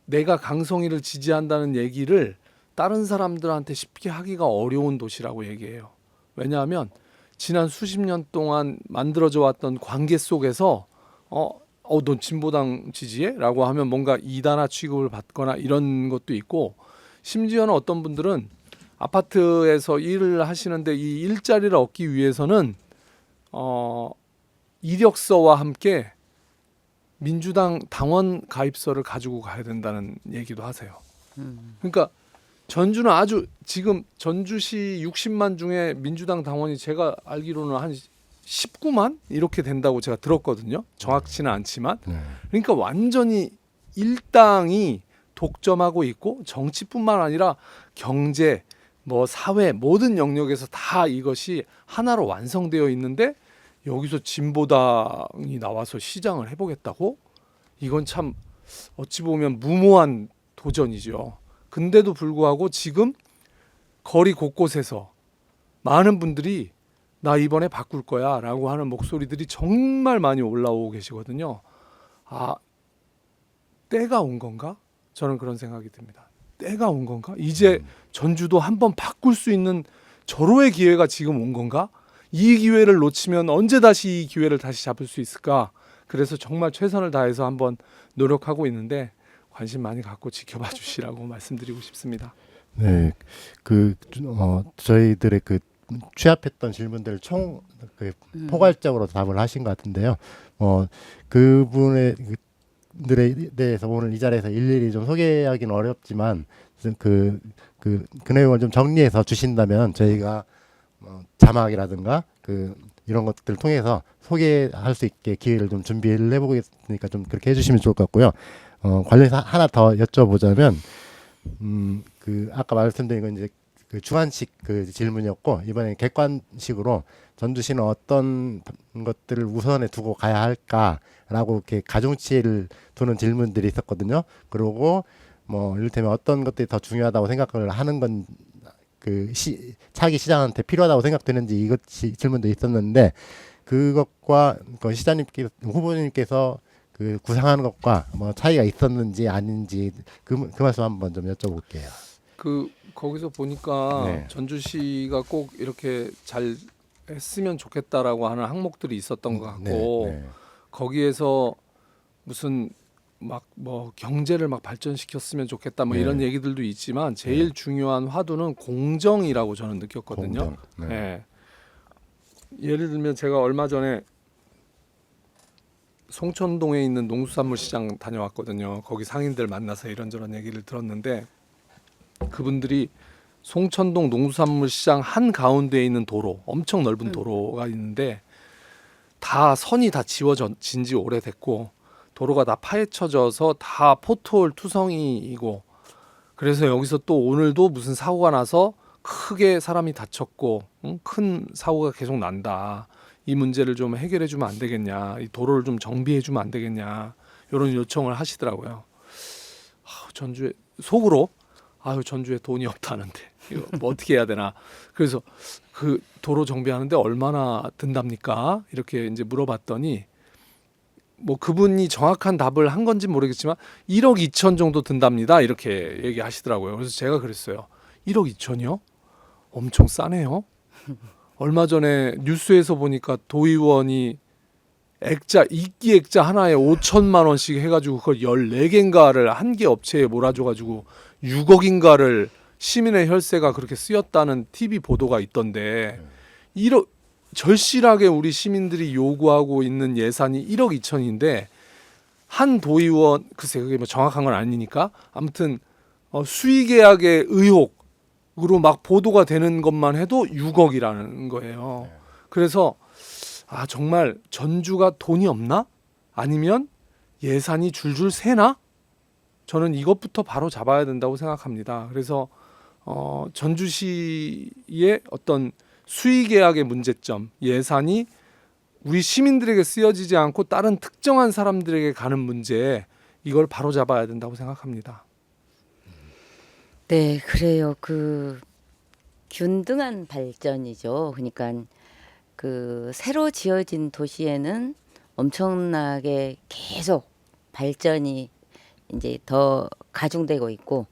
내가 강성희를 지지한다는 얘기를 다른 사람들한테 쉽게 하기가 어려운 도시라고 얘기해요. 왜냐하면 지난 수십 년 동안 만들어져 왔던 관계 속에서 넌 진보당 지지해? 라고 하면 뭔가 이단화 취급을 받거나 이런 것도 있고 심지어는 어떤 분들은 아파트에서 일을 하시는데 이 일자리를 얻기 위해서는 이력서와 함께 민주당 당원 가입서를 가지고 가야 된다는 얘기도 하세요. 그러니까 전주는 아주 지금 전주시 60만 중에 민주당 당원이 제가 알기로는 한 19만 이렇게 된다고 제가 들었거든요. 정확치는 않지만. 그러니까 완전히 일당이 독점하고 있고 정치뿐만 아니라 경제, 사회 모든 영역에서 다 이것이 하나로 완성되어 있는데 여기서 진보당이 나와서 시장을 해보겠다고? 이건 참 어찌 보면 무모한 도전이죠. 근데도 불구하고 지금 거리 곳곳에서 많은 분들이 나 이번에 바꿀 거야 라고 하는 목소리들이 정말 많이 올라오고 계시거든요. 때가 온 건가? 저는 그런 생각이 듭니다. 때가 온 건가? 이제 전주도 한번 바꿀 수 있는 절호의 기회가 지금 온 건가? 이 기회를 놓치면 언제 다시 이 기회를 다시 잡을 수 있을까? 그래서 정말 최선을 다해서 한번 노력하고 있는데 관심 많이 갖고 지켜봐 주시라고 말씀드리고 싶습니다. 네, 저희들의 취합했던 질문들을 포괄적으로 답을 하신 것 같은데요. 그분의 들에 대해서 오늘 이 자리에서 일일이 좀 소개하기는 어렵지만 그 내용을 좀 정리해서 주신다면 저희가 자막이라든가 이런 것들을 통해서 소개할 수 있게 기회를 좀 준비를 해보겠으니까 좀 그렇게 해주시면 좋을 것 같고요. 관련해서 하나 더 여쭤보자면 그 아까 말씀드린 건 이제 그 주관식 그 질문이었고 이번에 객관식으로 전주시는 어떤 것들을 우선에 두고 가야 할까라고 이렇게 가중치를 두는 질문들이 있었거든요. 그리고 뭐 이를테면 어떤 것들이 더 중요하다고 생각을 하는 건 그 차기 시장한테 필요하다고 생각되는지 이것이 질문도 있었는데 그것과 그 시장님께서 후보님께서 그 구상하는 것과 뭐 차이가 있었는지 아닌지 그 말씀 한번 좀 여쭤볼게요. 그 거기서 보니까 네. 전주시가 꼭 이렇게 잘 했으면 좋겠다라고 하는 항목들이 있었던 것 같고 네. 거기에서 무슨 막 뭐 경제를 막 발전시켰으면 좋겠다 뭐 네. 이런 얘기들도 있지만 제일 중요한 화두는 공정이라고 저는 느꼈거든요. 공정. 네. 네. 예를 들면 제가 얼마 전에 송천동에 있는 농수산물 시장 다녀왔거든요. 거기 상인들 만나서 이런저런 얘기를 들었는데 그분들이 송천동 농수산물 시장 한 가운데에 있는 도로, 엄청 넓은 도로가 있는데 다 선이 다 지워진 지 오래됐고 도로가 다 파헤쳐져서 다 포트홀 투성이이고 그래서 여기서 또 오늘도 무슨 사고가 나서 크게 사람이 다쳤고 큰 사고가 계속 난다. 이 문제를 좀 해결해 주면 안 되겠냐. 이 도로를 좀 정비해 주면 안 되겠냐. 이런 요청을 하시더라고요. 전주에 속으로 전주에 돈이 없다는데 이거 뭐 어떻게 해야 되나. 그래서 그 도로 정비하는데 얼마나 든답니까? 이렇게 이제 물어봤더니 뭐 그분이 정확한 답을 한 건지 모르겠지만 1억 2천 정도 든답니다. 이렇게 얘기하시더라고요. 그래서 제가 그랬어요. 1억 2천이요? 엄청 싸네요. 얼마 전에 뉴스에서 보니까 도의원이 이끼 액자 하나에 5천만 원씩 해가지고 그걸 14개인가를 한 개 업체에 몰아줘가지고 6억인가를 시민의 혈세가 그렇게 쓰였다는 TV 보도가 있던데 1억 절실하게 우리 시민들이 요구하고 있는 예산이 1억 2천인데 한 도의원 글쎄 그게 뭐 정확한 건 아니니까 아무튼 수의계약의 의혹으로 막 보도가 되는 것만 해도 6억이라는 거예요. 그래서 정말 전주가 돈이 없나? 아니면 예산이 줄줄 새나? 저는 이것부터 바로 잡아야 된다고 생각합니다. 그래서 전주시의 어떤 수의계약의 문제점, 예산이 우리 시민들에게 쓰여지지 않고 다른 특정한 사람들에게 가는 문제, 이걸 바로 잡아야 된다고 생각합니다. 네, 그래요. 그 균등한 발전이죠. 그러니까 그 새로 지어진 도시에는 엄청나게 계속 발전이 이제 더 가중되고 있고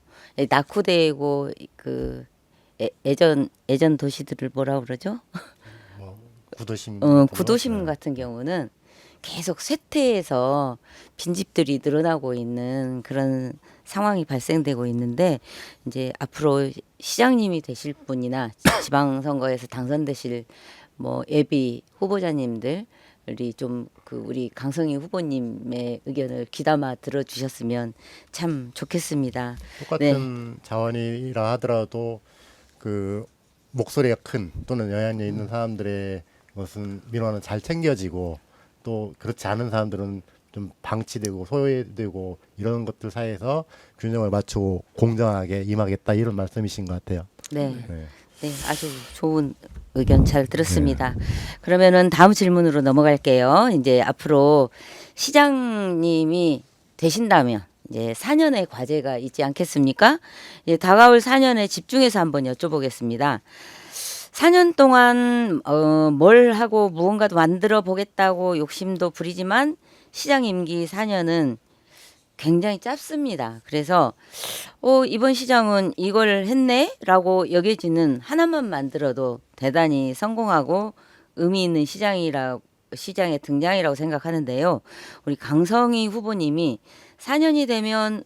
낙후되고 그 예전 도시들을 뭐라 그러죠? 뭐 구도심 구도심 같은 경우는 계속 쇠퇴해서 빈집들이 늘어나고 있는 그런 상황이 발생되고 있는데 이제 앞으로 시장님이 되실 분이나 지방선거에서 당선되실 뭐 예비 후보자님들이 좀 그 우리 강성희 후보님의 의견을 귀담아 들어주셨으면 참 좋겠습니다. 똑같은 자원이라 하더라도 그 목소리가 큰 또는 영향력 있는 사람들의 것은 민원은 잘 챙겨지고 또 그렇지 않은 사람들은 좀 방치되고 소외되고 이런 것들 사이에서 균형을 맞추고 공정하게 임하겠다 이런 말씀이신 것 같아요. 네. 네. 네, 아주 좋은 의견 잘 들었습니다. 그러면은 다음 질문으로 넘어갈게요. 이제 앞으로 시장님이 되신다면 이제 4년의 과제가 있지 않겠습니까? 예, 다가올 4년에 집중해서 한번 여쭤보겠습니다. 4년 동안 뭘 하고 무언가도 만들어 보겠다고 욕심도 부리지만 시장 임기 4년은 굉장히 짧습니다. 그래서 이번 시장은 이걸 했네라고 여겨지는 하나만 만들어도 대단히 성공하고 의미 있는 시장의 등장이라고 생각하는데요. 우리 강성희 후보님이 4년이 되면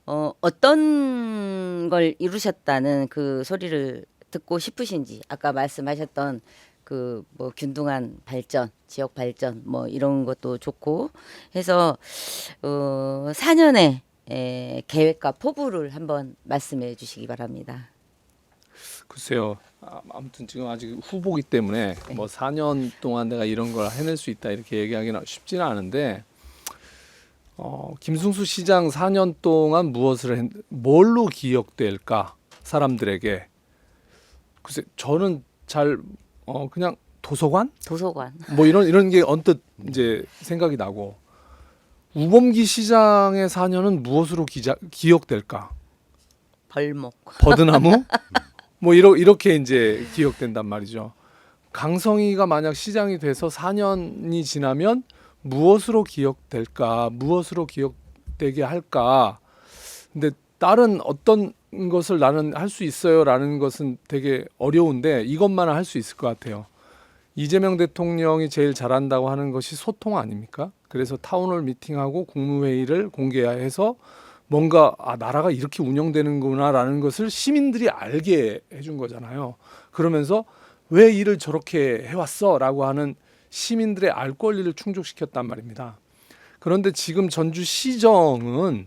어떤 걸 이루셨다는 그 소리를 듣고 싶으신지 아까 말씀하셨던 그 뭐 균등한 발전, 지역 발전 뭐 이런 것도 좋고 해서 4년의 계획과 포부를 한번 말씀해 주시기 바랍니다. 글쎄요. 아무튼 지금 아직 후보기 때문에 뭐 4년 동안 내가 이런 걸 해낼 수 있다 이렇게 얘기하기는 쉽지는 않은데 김승수 시장 4년 동안 뭘로 기억될까 사람들에게. 글쎄 저는 잘 그냥 도서관 도서관. 뭐 이런 게 언뜻 이제 생각이 나고, 우범기 시장의 4년은 무엇으로 기억될까? 벌목. 버드나무? 뭐 이렇게 이제 기억된단 말이죠. 강성희가 만약 시장이 돼서 4년이 지나면 무엇으로 기억될까? 무엇으로 기억되게 할까? 근데 다른 어떤 것을 나는 할 수 있어요라는 것은 되게 어려운데 이것만은 할 수 있을 것 같아요. 이재명 대통령이 제일 잘한다고 하는 것이 소통 아닙니까? 그래서 타운홀 미팅하고 국무회의를 공개해서 뭔가 나라가 이렇게 운영되는구나라는 것을 시민들이 알게 해준 거잖아요. 그러면서 왜 일을 저렇게 해왔어라고 하는 시민들의 알 권리를 충족시켰단 말입니다. 그런데 지금 전주시정은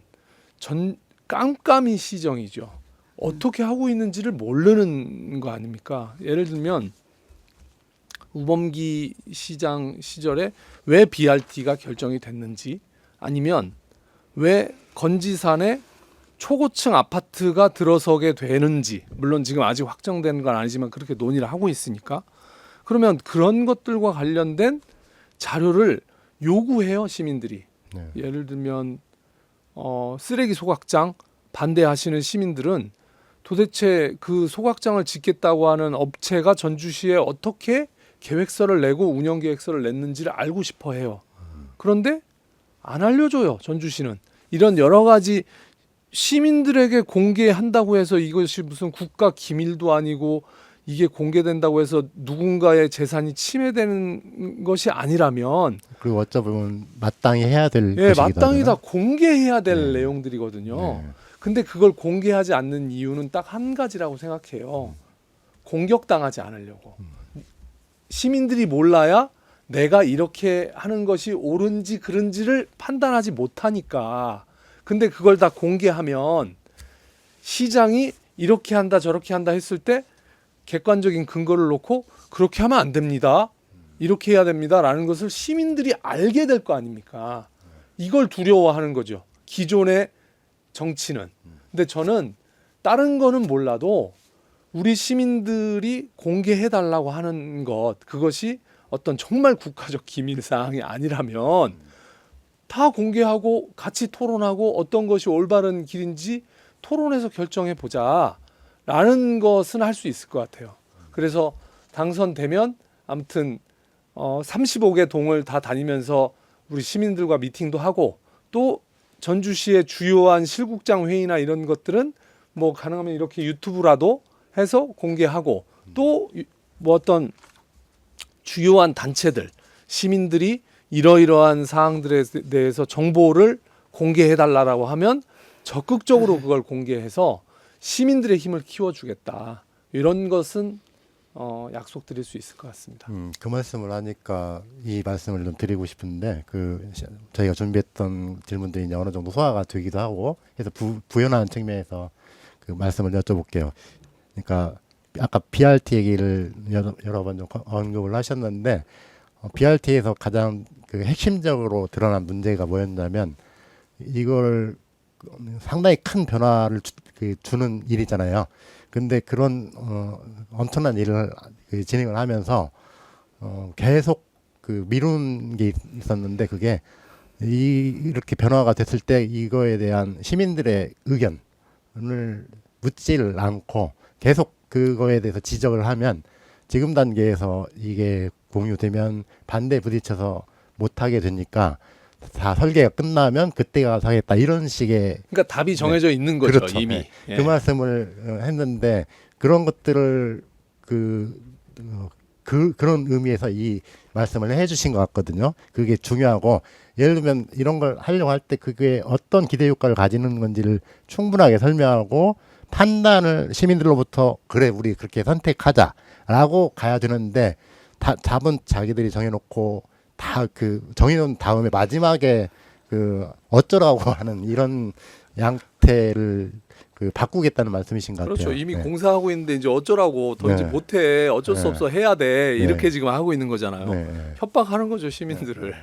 깜깜이 시정이죠. 어떻게 하고 있는지를 모르는 거 아닙니까? 예를 들면 우범기 시장 시절에 왜 BRT가 결정이 됐는지, 아니면 왜 건지산에 초고층 아파트가 들어서게 되는지, 물론 지금 아직 확정된 건 아니지만 그렇게 논의를 하고 있으니까, 그러면 그런 것들과 관련된 자료를 요구해요, 시민들이. 네. 예를 들면 쓰레기 소각장 반대하시는 시민들은 도대체 그 소각장을 짓겠다고 하는 업체가 전주시에 어떻게 계획서를 내고 운영 계획서를 냈는지를 알고 싶어 해요. 그런데 안 알려줘요, 전주시는. 이런 여러 가지 시민들에게 공개한다고 해서 이것이 무슨 국가 기밀도 아니고 이게 공개된다고 해서 누군가의 재산이 침해되는 것이 아니라면, 그리고 어쩌면 마땅히 해야 될 예, 것이기도 마땅히 다 하잖아요. 공개해야 될 네. 내용들이거든요. 네. 근데 그걸 공개하지 않는 이유는 딱 한 가지라고 생각해요. 공격당하지 않으려고. 시민들이 몰라야 내가 이렇게 하는 것이 옳은지 그른지를 판단하지 못하니까. 근데 그걸 다 공개하면 시장이 이렇게 한다 저렇게 한다 했을 때 객관적인 근거를 놓고 그렇게 하면 안 됩니다, 이렇게 해야 됩니다라는 것을 시민들이 알게 될 거 아닙니까? 이걸 두려워하는 거죠, 기존의 정치는. 근데 저는 다른 거는 몰라도 우리 시민들이 공개해 달라고 하는 것, 그것이 어떤 정말 국가적 기밀 사항이 아니라면 다 공개하고 같이 토론하고 어떤 것이 올바른 길인지 토론해서 결정해 보자라는 것은 할 수 있을 것 같아요. 그래서 당선되면 아무튼 35개 동을 다 다니면서 우리 시민들과 미팅도 하고, 또 전주시의 주요한 실국장 회의나 이런 것들은 뭐 가능하면 이렇게 유튜브라도 해서 공개하고, 또 뭐 어떤 주요한 단체들, 시민들이 이러이러한 사항들에 대해서 정보를 공개해 달라고 하면 적극적으로 그걸 공개해서 시민들의 힘을 키워주겠다, 이런 것은 약속드릴 수 있을 것 같습니다. 그 말씀을 하니까 이 말씀을 좀 드리고 싶은데, 저희가 준비했던 질문들이 이제 어느 정도 소화가 되기도 하고 해서 부연한 측면에서 그 말씀을 여쭤볼게요. 그러니까 아까 BRT 얘기를 여러 번 좀 언급을 하셨는데, BRT에서 가장 그 핵심적으로 드러난 문제가 뭐였냐면, 이걸 상당히 큰 변화를 주는 일이잖아요. 근데 그런 엄청난 일을 진행을 하면서 계속 그 미룬 게 있었는데, 그게 이렇게 변화가 됐을 때 이거에 대한 시민들의 의견을 묻지를 않고 계속 그거에 대해서 지적을 하면 지금 단계에서 이게 공유되면 반대에 부딪혀서 못하게 되니까 다 설계가 끝나면 그때가 가서 하겠다, 이런 식의, 그러니까 답이 정해져 있는 거죠, 그렇죠. 이미. 네. 예. 그 말씀을 했는데, 그런 것들을 그런 의미에서 이 말씀을 해주신 것 같거든요. 그게 중요하고, 예를 들면 이런 걸 하려고 할 때 그게 어떤 기대 효과를 가지는 건지를 충분하게 설명하고 판단을 시민들로부터 그래 우리 그렇게 선택하자라고 가야 되는데, 답은 자기들이 정해놓고 다 그 정해놓은 다음에 마지막에 그 어쩌라고 하는 이런 양태를 바꾸겠다는 말씀이신 것 그렇죠. 같아요. 이미 네. 공사하고 있는데 이제 어쩌라고 더 이제 네. 못해, 어쩔 수 네. 없어 해야 돼, 이렇게 네. 지금 하고 있는 거잖아요. 네. 협박하는 거죠, 시민들을.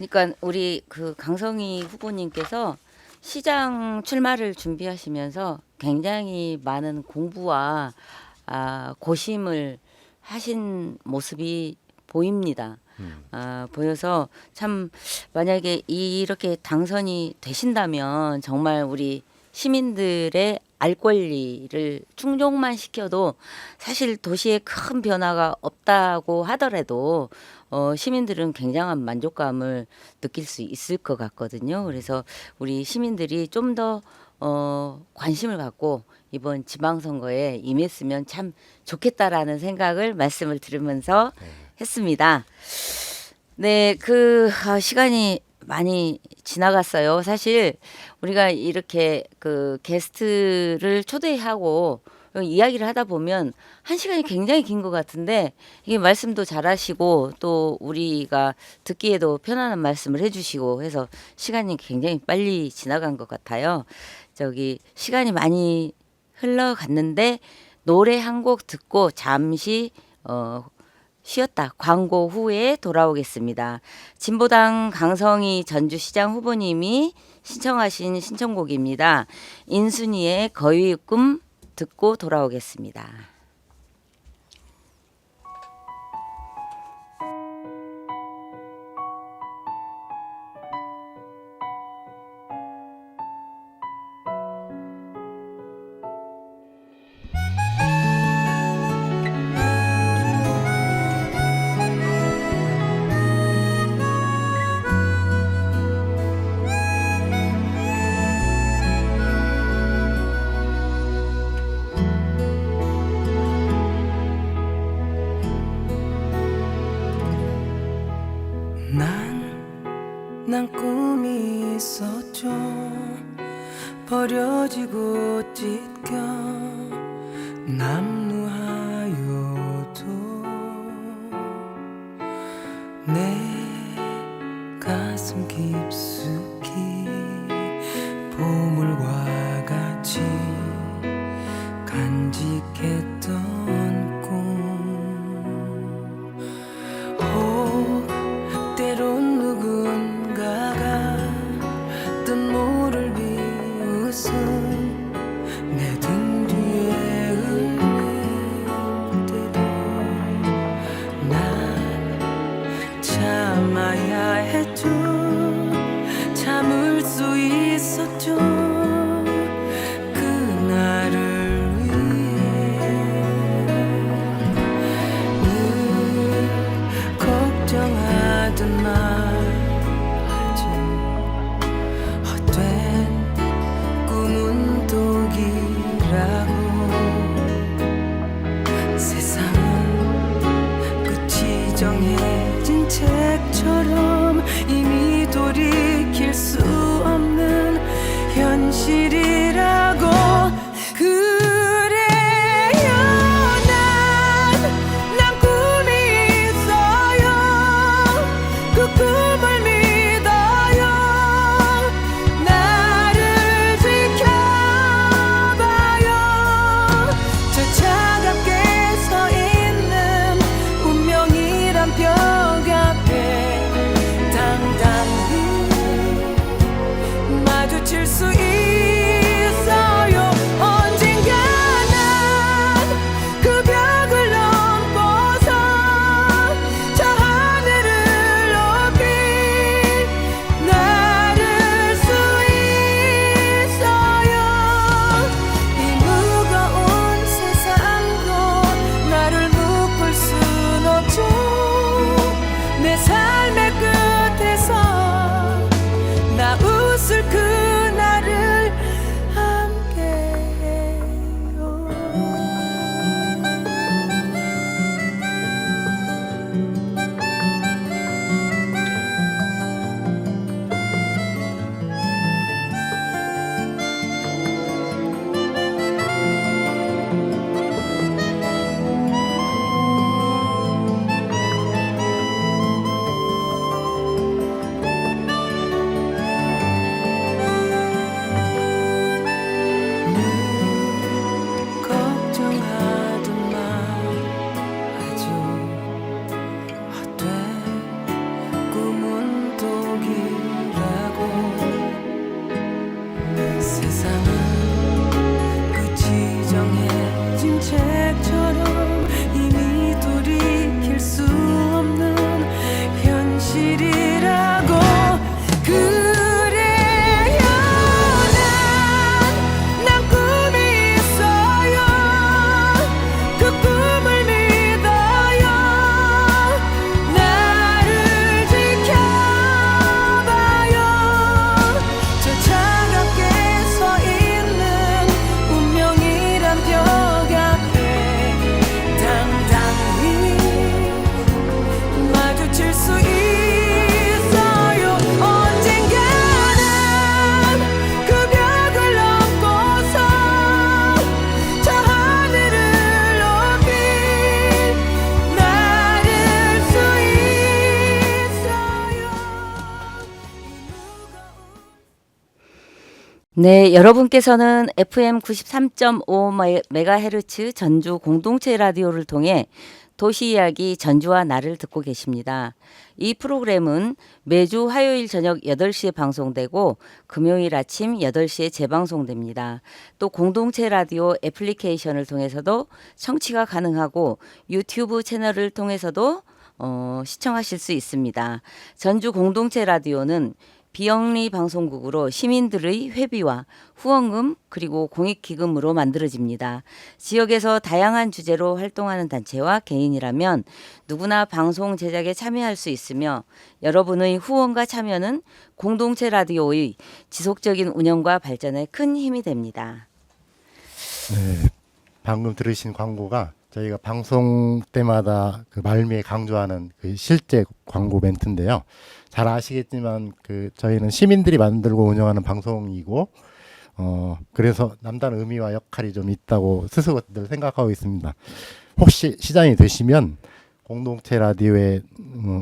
그러니까 우리 그 강성희 후보님께서 시장 출마를 준비하시면서 굉장히 많은 공부와 고심을 하신 모습이 보입니다. 보여서 참 만약에 이렇게 당선이 되신다면 정말 우리 시민들의 알 권리를 충족만 시켜도 사실 도시에 큰 변화가 없다고 하더라도 시민들은 굉장한 만족감을 느낄 수 있을 것 같거든요. 그래서 우리 시민들이 좀 더 관심을 갖고 이번 지방선거에 임했으면 참 좋겠다라는 생각을 말씀을 들으면서 했습니다. 네, 시간이 많이 지나갔어요. 사실 우리가 이렇게 그 게스트를 초대하고 이야기를 하다 보면 한 시간이 굉장히 긴 것 같은데 이게 말씀도 잘하시고 또 우리가 듣기에도 편안한 말씀을 해주시고 해서 시간이 굉장히 빨리 지나간 것 같아요. 시간이 많이 흘러갔는데 노래 한 곡 듣고 잠시 쉬었다 광고 후에 돌아오겠습니다. 진보당 강성희 전주시장 후보님이 신청하신 신청곡입니다. 인순이의 거위의 꿈 듣고 돌아오겠습니다. 난 꿈이 있었죠. 버려지고 찢겨 남루하여도 내 가슴 깊숙이 보물과 같이 간직했던 꿈 때론 누군가가 뜻모를 비웃음 내 등 뒤에 흘려 네, 여러분께서는 FM 93.5 메가헤르츠 전주 공동체 라디오를 통해 도시 이야기 전주와 나를 듣고 계십니다. 이 프로그램은 매주 화요일 저녁 8시에 방송되고 금요일 아침 8시에 재방송됩니다. 또 공동체 라디오 애플리케이션을 통해서도 청취가 가능하고 유튜브 채널을 통해서도 시청하실 수 있습니다. 전주 공동체 라디오는 비영리 방송국으로 시민들의 회비와 후원금 그리고 공익기금으로 만들어집니다. 지역에서 다양한 주제로 활동하는 단체와 개인이라면 누구나 방송 제작에 참여할 수 있으며 여러분의 후원과 참여는 공동체 라디오의 지속적인 운영과 발전에 큰 힘이 됩니다. 네, 방금 들으신 광고가 저희가 방송 때마다 그 말미에 강조하는 그 실제 광고 멘트인데요. 잘 아시겠지만 그 저희는 시민들이 만들고 운영하는 방송이고 그래서 남다른 의미와 역할이 좀 있다고 스스로들 생각하고 있습니다. 혹시 시장이 되시면 공동체 라디오에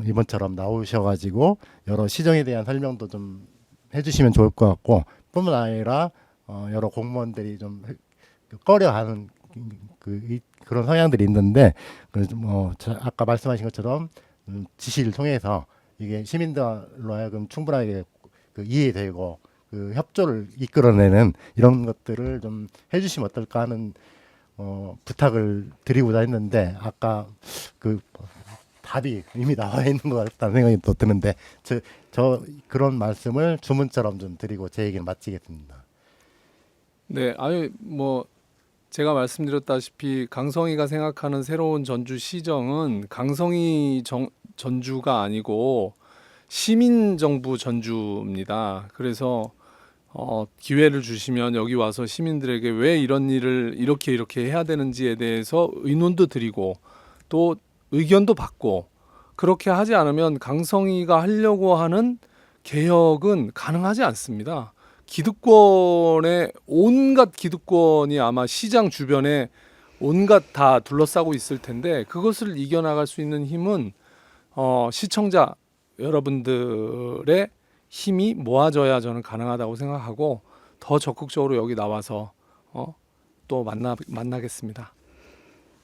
이번처럼 나오셔가지고 여러 시정에 대한 설명도 좀 해주시면 좋을 것 같고 뿐만 아니라 여러 공무원들이 좀 꺼려하는 그런 성향들이 있는데 아까 말씀하신 것처럼 지시를 통해서 이게 시민들로 하여금 충분하게 이해되고 그 협조를 이끌어내는 이런 것들을 좀 해주시면 어떨까 하는 부탁을 드리고자 했는데 아까 그 답이 이미 나와 있는 것 같다는 생각이 또 드는데 저 그런 말씀을 주문처럼 좀 드리고 제 얘기는 마치겠습니다. 네, 아유 뭐 제가 말씀드렸다시피 강성희가 생각하는 새로운 전주 시정은 강성희 전주가 아니고 시민정부 전주입니다. 그래서 기회를 주시면 여기 와서 시민들에게 왜 이런 일을 이렇게 해야 되는지에 대해서 의논도 드리고 또 의견도 받고 그렇게 하지 않으면 강성희가 하려고 하는 개혁은 가능하지 않습니다. 기득권의 온갖 기득권이 아마 시장 주변에 온갖 다 둘러싸고 있을 텐데 그것을 이겨나갈 수 있는 힘은 시청자 여러분들의 힘이 모아져야 저는 가능하다고 생각하고 더 적극적으로 여기 나와서 또 만나겠습니다.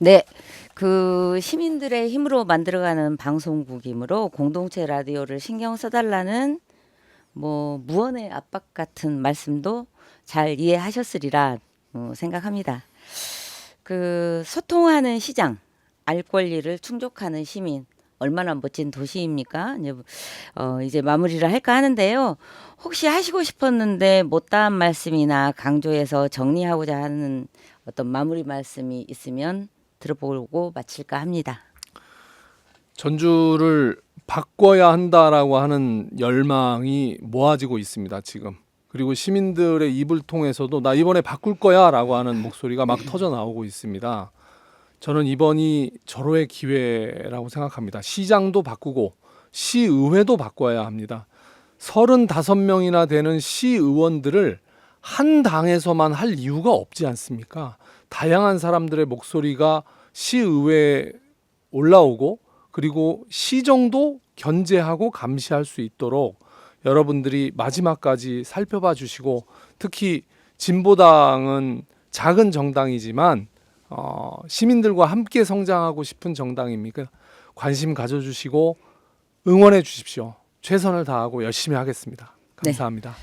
네, 그 시민들의 힘으로 만들어가는 방송국이므로 공동체 라디오를 신경 써달라는 무언의 압박 같은 말씀도 잘 이해하셨으리라 생각합니다. 그 소통하는 시장, 알 권리를 충족하는 시민, 얼마나 멋진 도시입니까? 이제 마무리를 할까 하는데요. 혹시 하시고 싶었는데 못다한 말씀이나 강조해서 정리하고자 하는 어떤 마무리 말씀이 있으면 들어보고 마칠까 합니다. 전주를 바꿔야 한다라고 하는 열망이 모아지고 있습니다, 지금. 그리고 시민들의 입을 통해서도 나 이번에 바꿀 거야라고 하는 목소리가 막 터져 나오고 있습니다. 저는 이번이 절호의 기회라고 생각합니다. 시장도 바꾸고 시의회도 바꿔야 합니다. 35명이나 되는 시의원들을 한 당에서만 할 이유가 없지 않습니까? 다양한 사람들의 목소리가 시의회에 올라오고 그리고 시정도 견제하고 감시할 수 있도록 여러분들이 마지막까지 살펴봐 주시고 특히 진보당은 작은 정당이지만 시민들과 함께 성장하고 싶은 정당입니까? 관심 가져주시고 응원해 주십시오. 최선을 다하고 열심히 하겠습니다. 감사합니다. 네.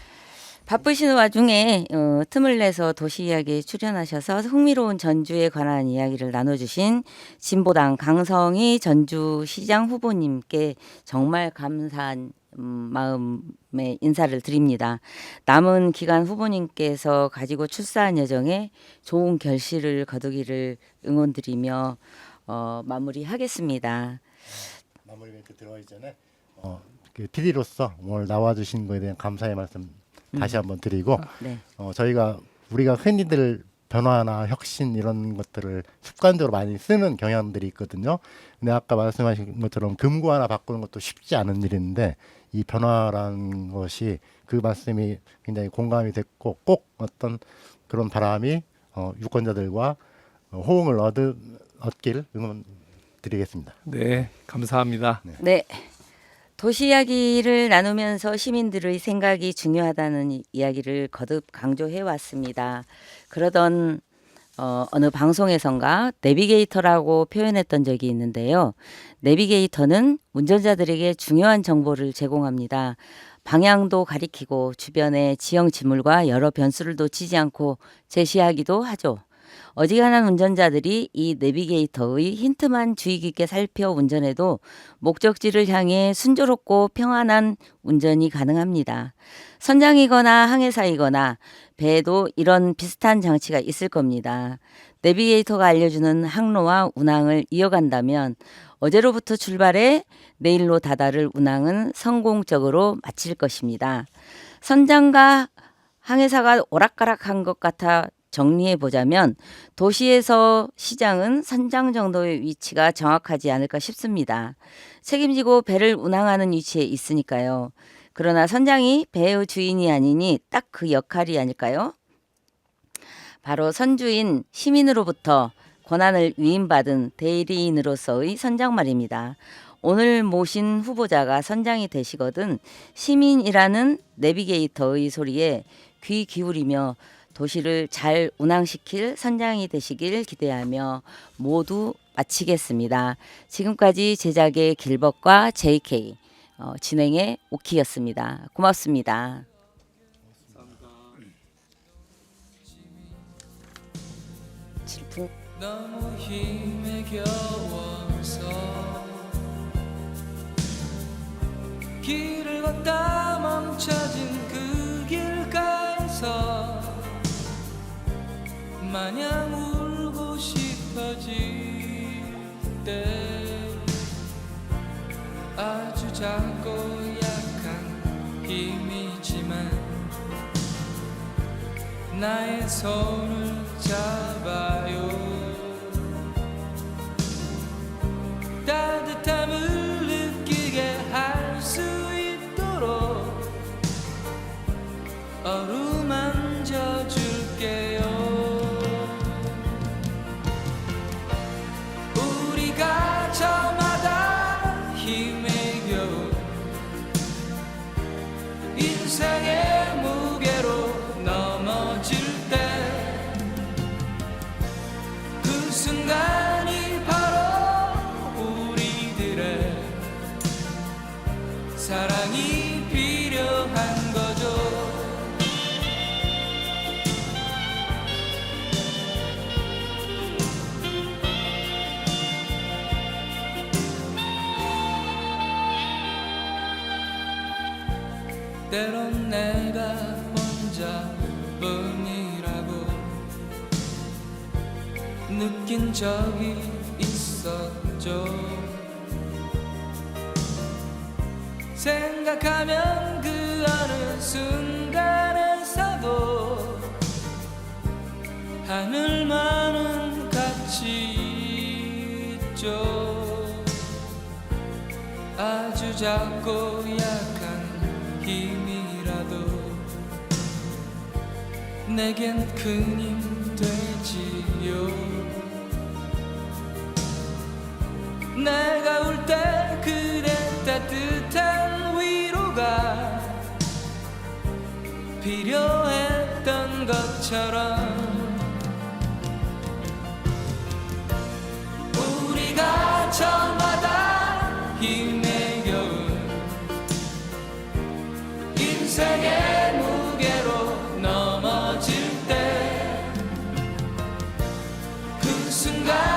바쁘신 와중에 틈을 내서 도시 이야기에 출연하셔서 흥미로운 전주에 관한 이야기를 나눠주신 진보당 강성희 전주시장 후보님께 정말 감사한 마음의 인사를 드립니다. 남은 기간 후보님께서 가지고 출사한 여정에 좋은 결실을 거두기를 응원드리며 마무리하겠습니다. 마무리 멘트 들어가기 전에 PD로서 오늘 나와주신 거에 대한 감사의 말씀 다시 한번 드리고 네. 우리가 흔히들 변화나 혁신 이런 것들을 습관적으로 많이 쓰는 경향들이 있거든요. 근데 아까 말씀하신 것처럼 금고 하나 바꾸는 것도 쉽지 않은 일인데 이 변화라는 것이 그 말씀이 굉장히 공감이 됐고 꼭 어떤 그런 바람이 유권자들과 호응을 얻길 응원드리겠습니다. 네, 감사합니다. 네. 도시 이야기를 나누면서 시민들의 생각이 중요하다는 이야기를 거듭 강조해 왔습니다. 그러던 어느 방송에선가 내비게이터라고 표현했던 적이 있는데요. 내비게이터는 운전자들에게 중요한 정보를 제공합니다. 방향도 가리키고 주변의 지형 지물과 여러 변수를 놓치지 않고 제시하기도 하죠. 어지간한 운전자들이 이 내비게이터의 힌트만 주의 깊게 살펴 운전해도 목적지를 향해 순조롭고 평안한 운전이 가능합니다. 선장이거나 항해사이거나 배에도 이런 비슷한 장치가 있을 겁니다. 내비게이터가 알려주는 항로와 운항을 이어간다면 어제로부터 출발해 내일로 다다를 운항은 성공적으로 마칠 것입니다. 선장과 항해사가 오락가락한 것 같아 정리해 보자면 도시에서 시장은 선장 정도의 위치가 정확하지 않을까 싶습니다. 책임지고 배를 운항하는 위치에 있으니까요. 그러나 선장이 배의 주인이 아니니 딱 그 역할이 아닐까요? 바로 선주인 시민으로부터 권한을 위임받은 대리인으로서의 선장 말입니다. 오늘 모신 후보자가 선장이 되시거든 시민이라는 내비게이터의 소리에 귀 기울이며 도시를 잘 운항시킬 선장이 되시길 기대하며 모두 마치겠습니다. 지금까지 제작의 길벗과 JK, 진행의 오키였습니다. 고맙습니다. 너무 힘에 겨워서 길을 걷다 멈춰진 그 길가에서 마냥 울고 싶어질 때 아주 작고 약한 힘이지만 나의 손을 잡아요. 따뜻함을 느끼게 할 수 있도록 어루만져 줄게요. 우리가 저마다 힘에 겨운 인생의 무게로 넘어질 때 그 순간이 바로 우리들의 사랑이 필요한 거죠. 때론 내가 혼자뿐이라고 느낀 적이 있었죠. 생각하면 그 어느 순간에서도 하늘만은 같이 있죠. 아주 작고 약한 힘이라도 내겐 큰 힘 되지요. 내가 울 때 그대 따뜻한 위로가 필요했던 것처럼 우리가 저마다 힘에 겨운 인생의 무게로 넘어질 때 그 순간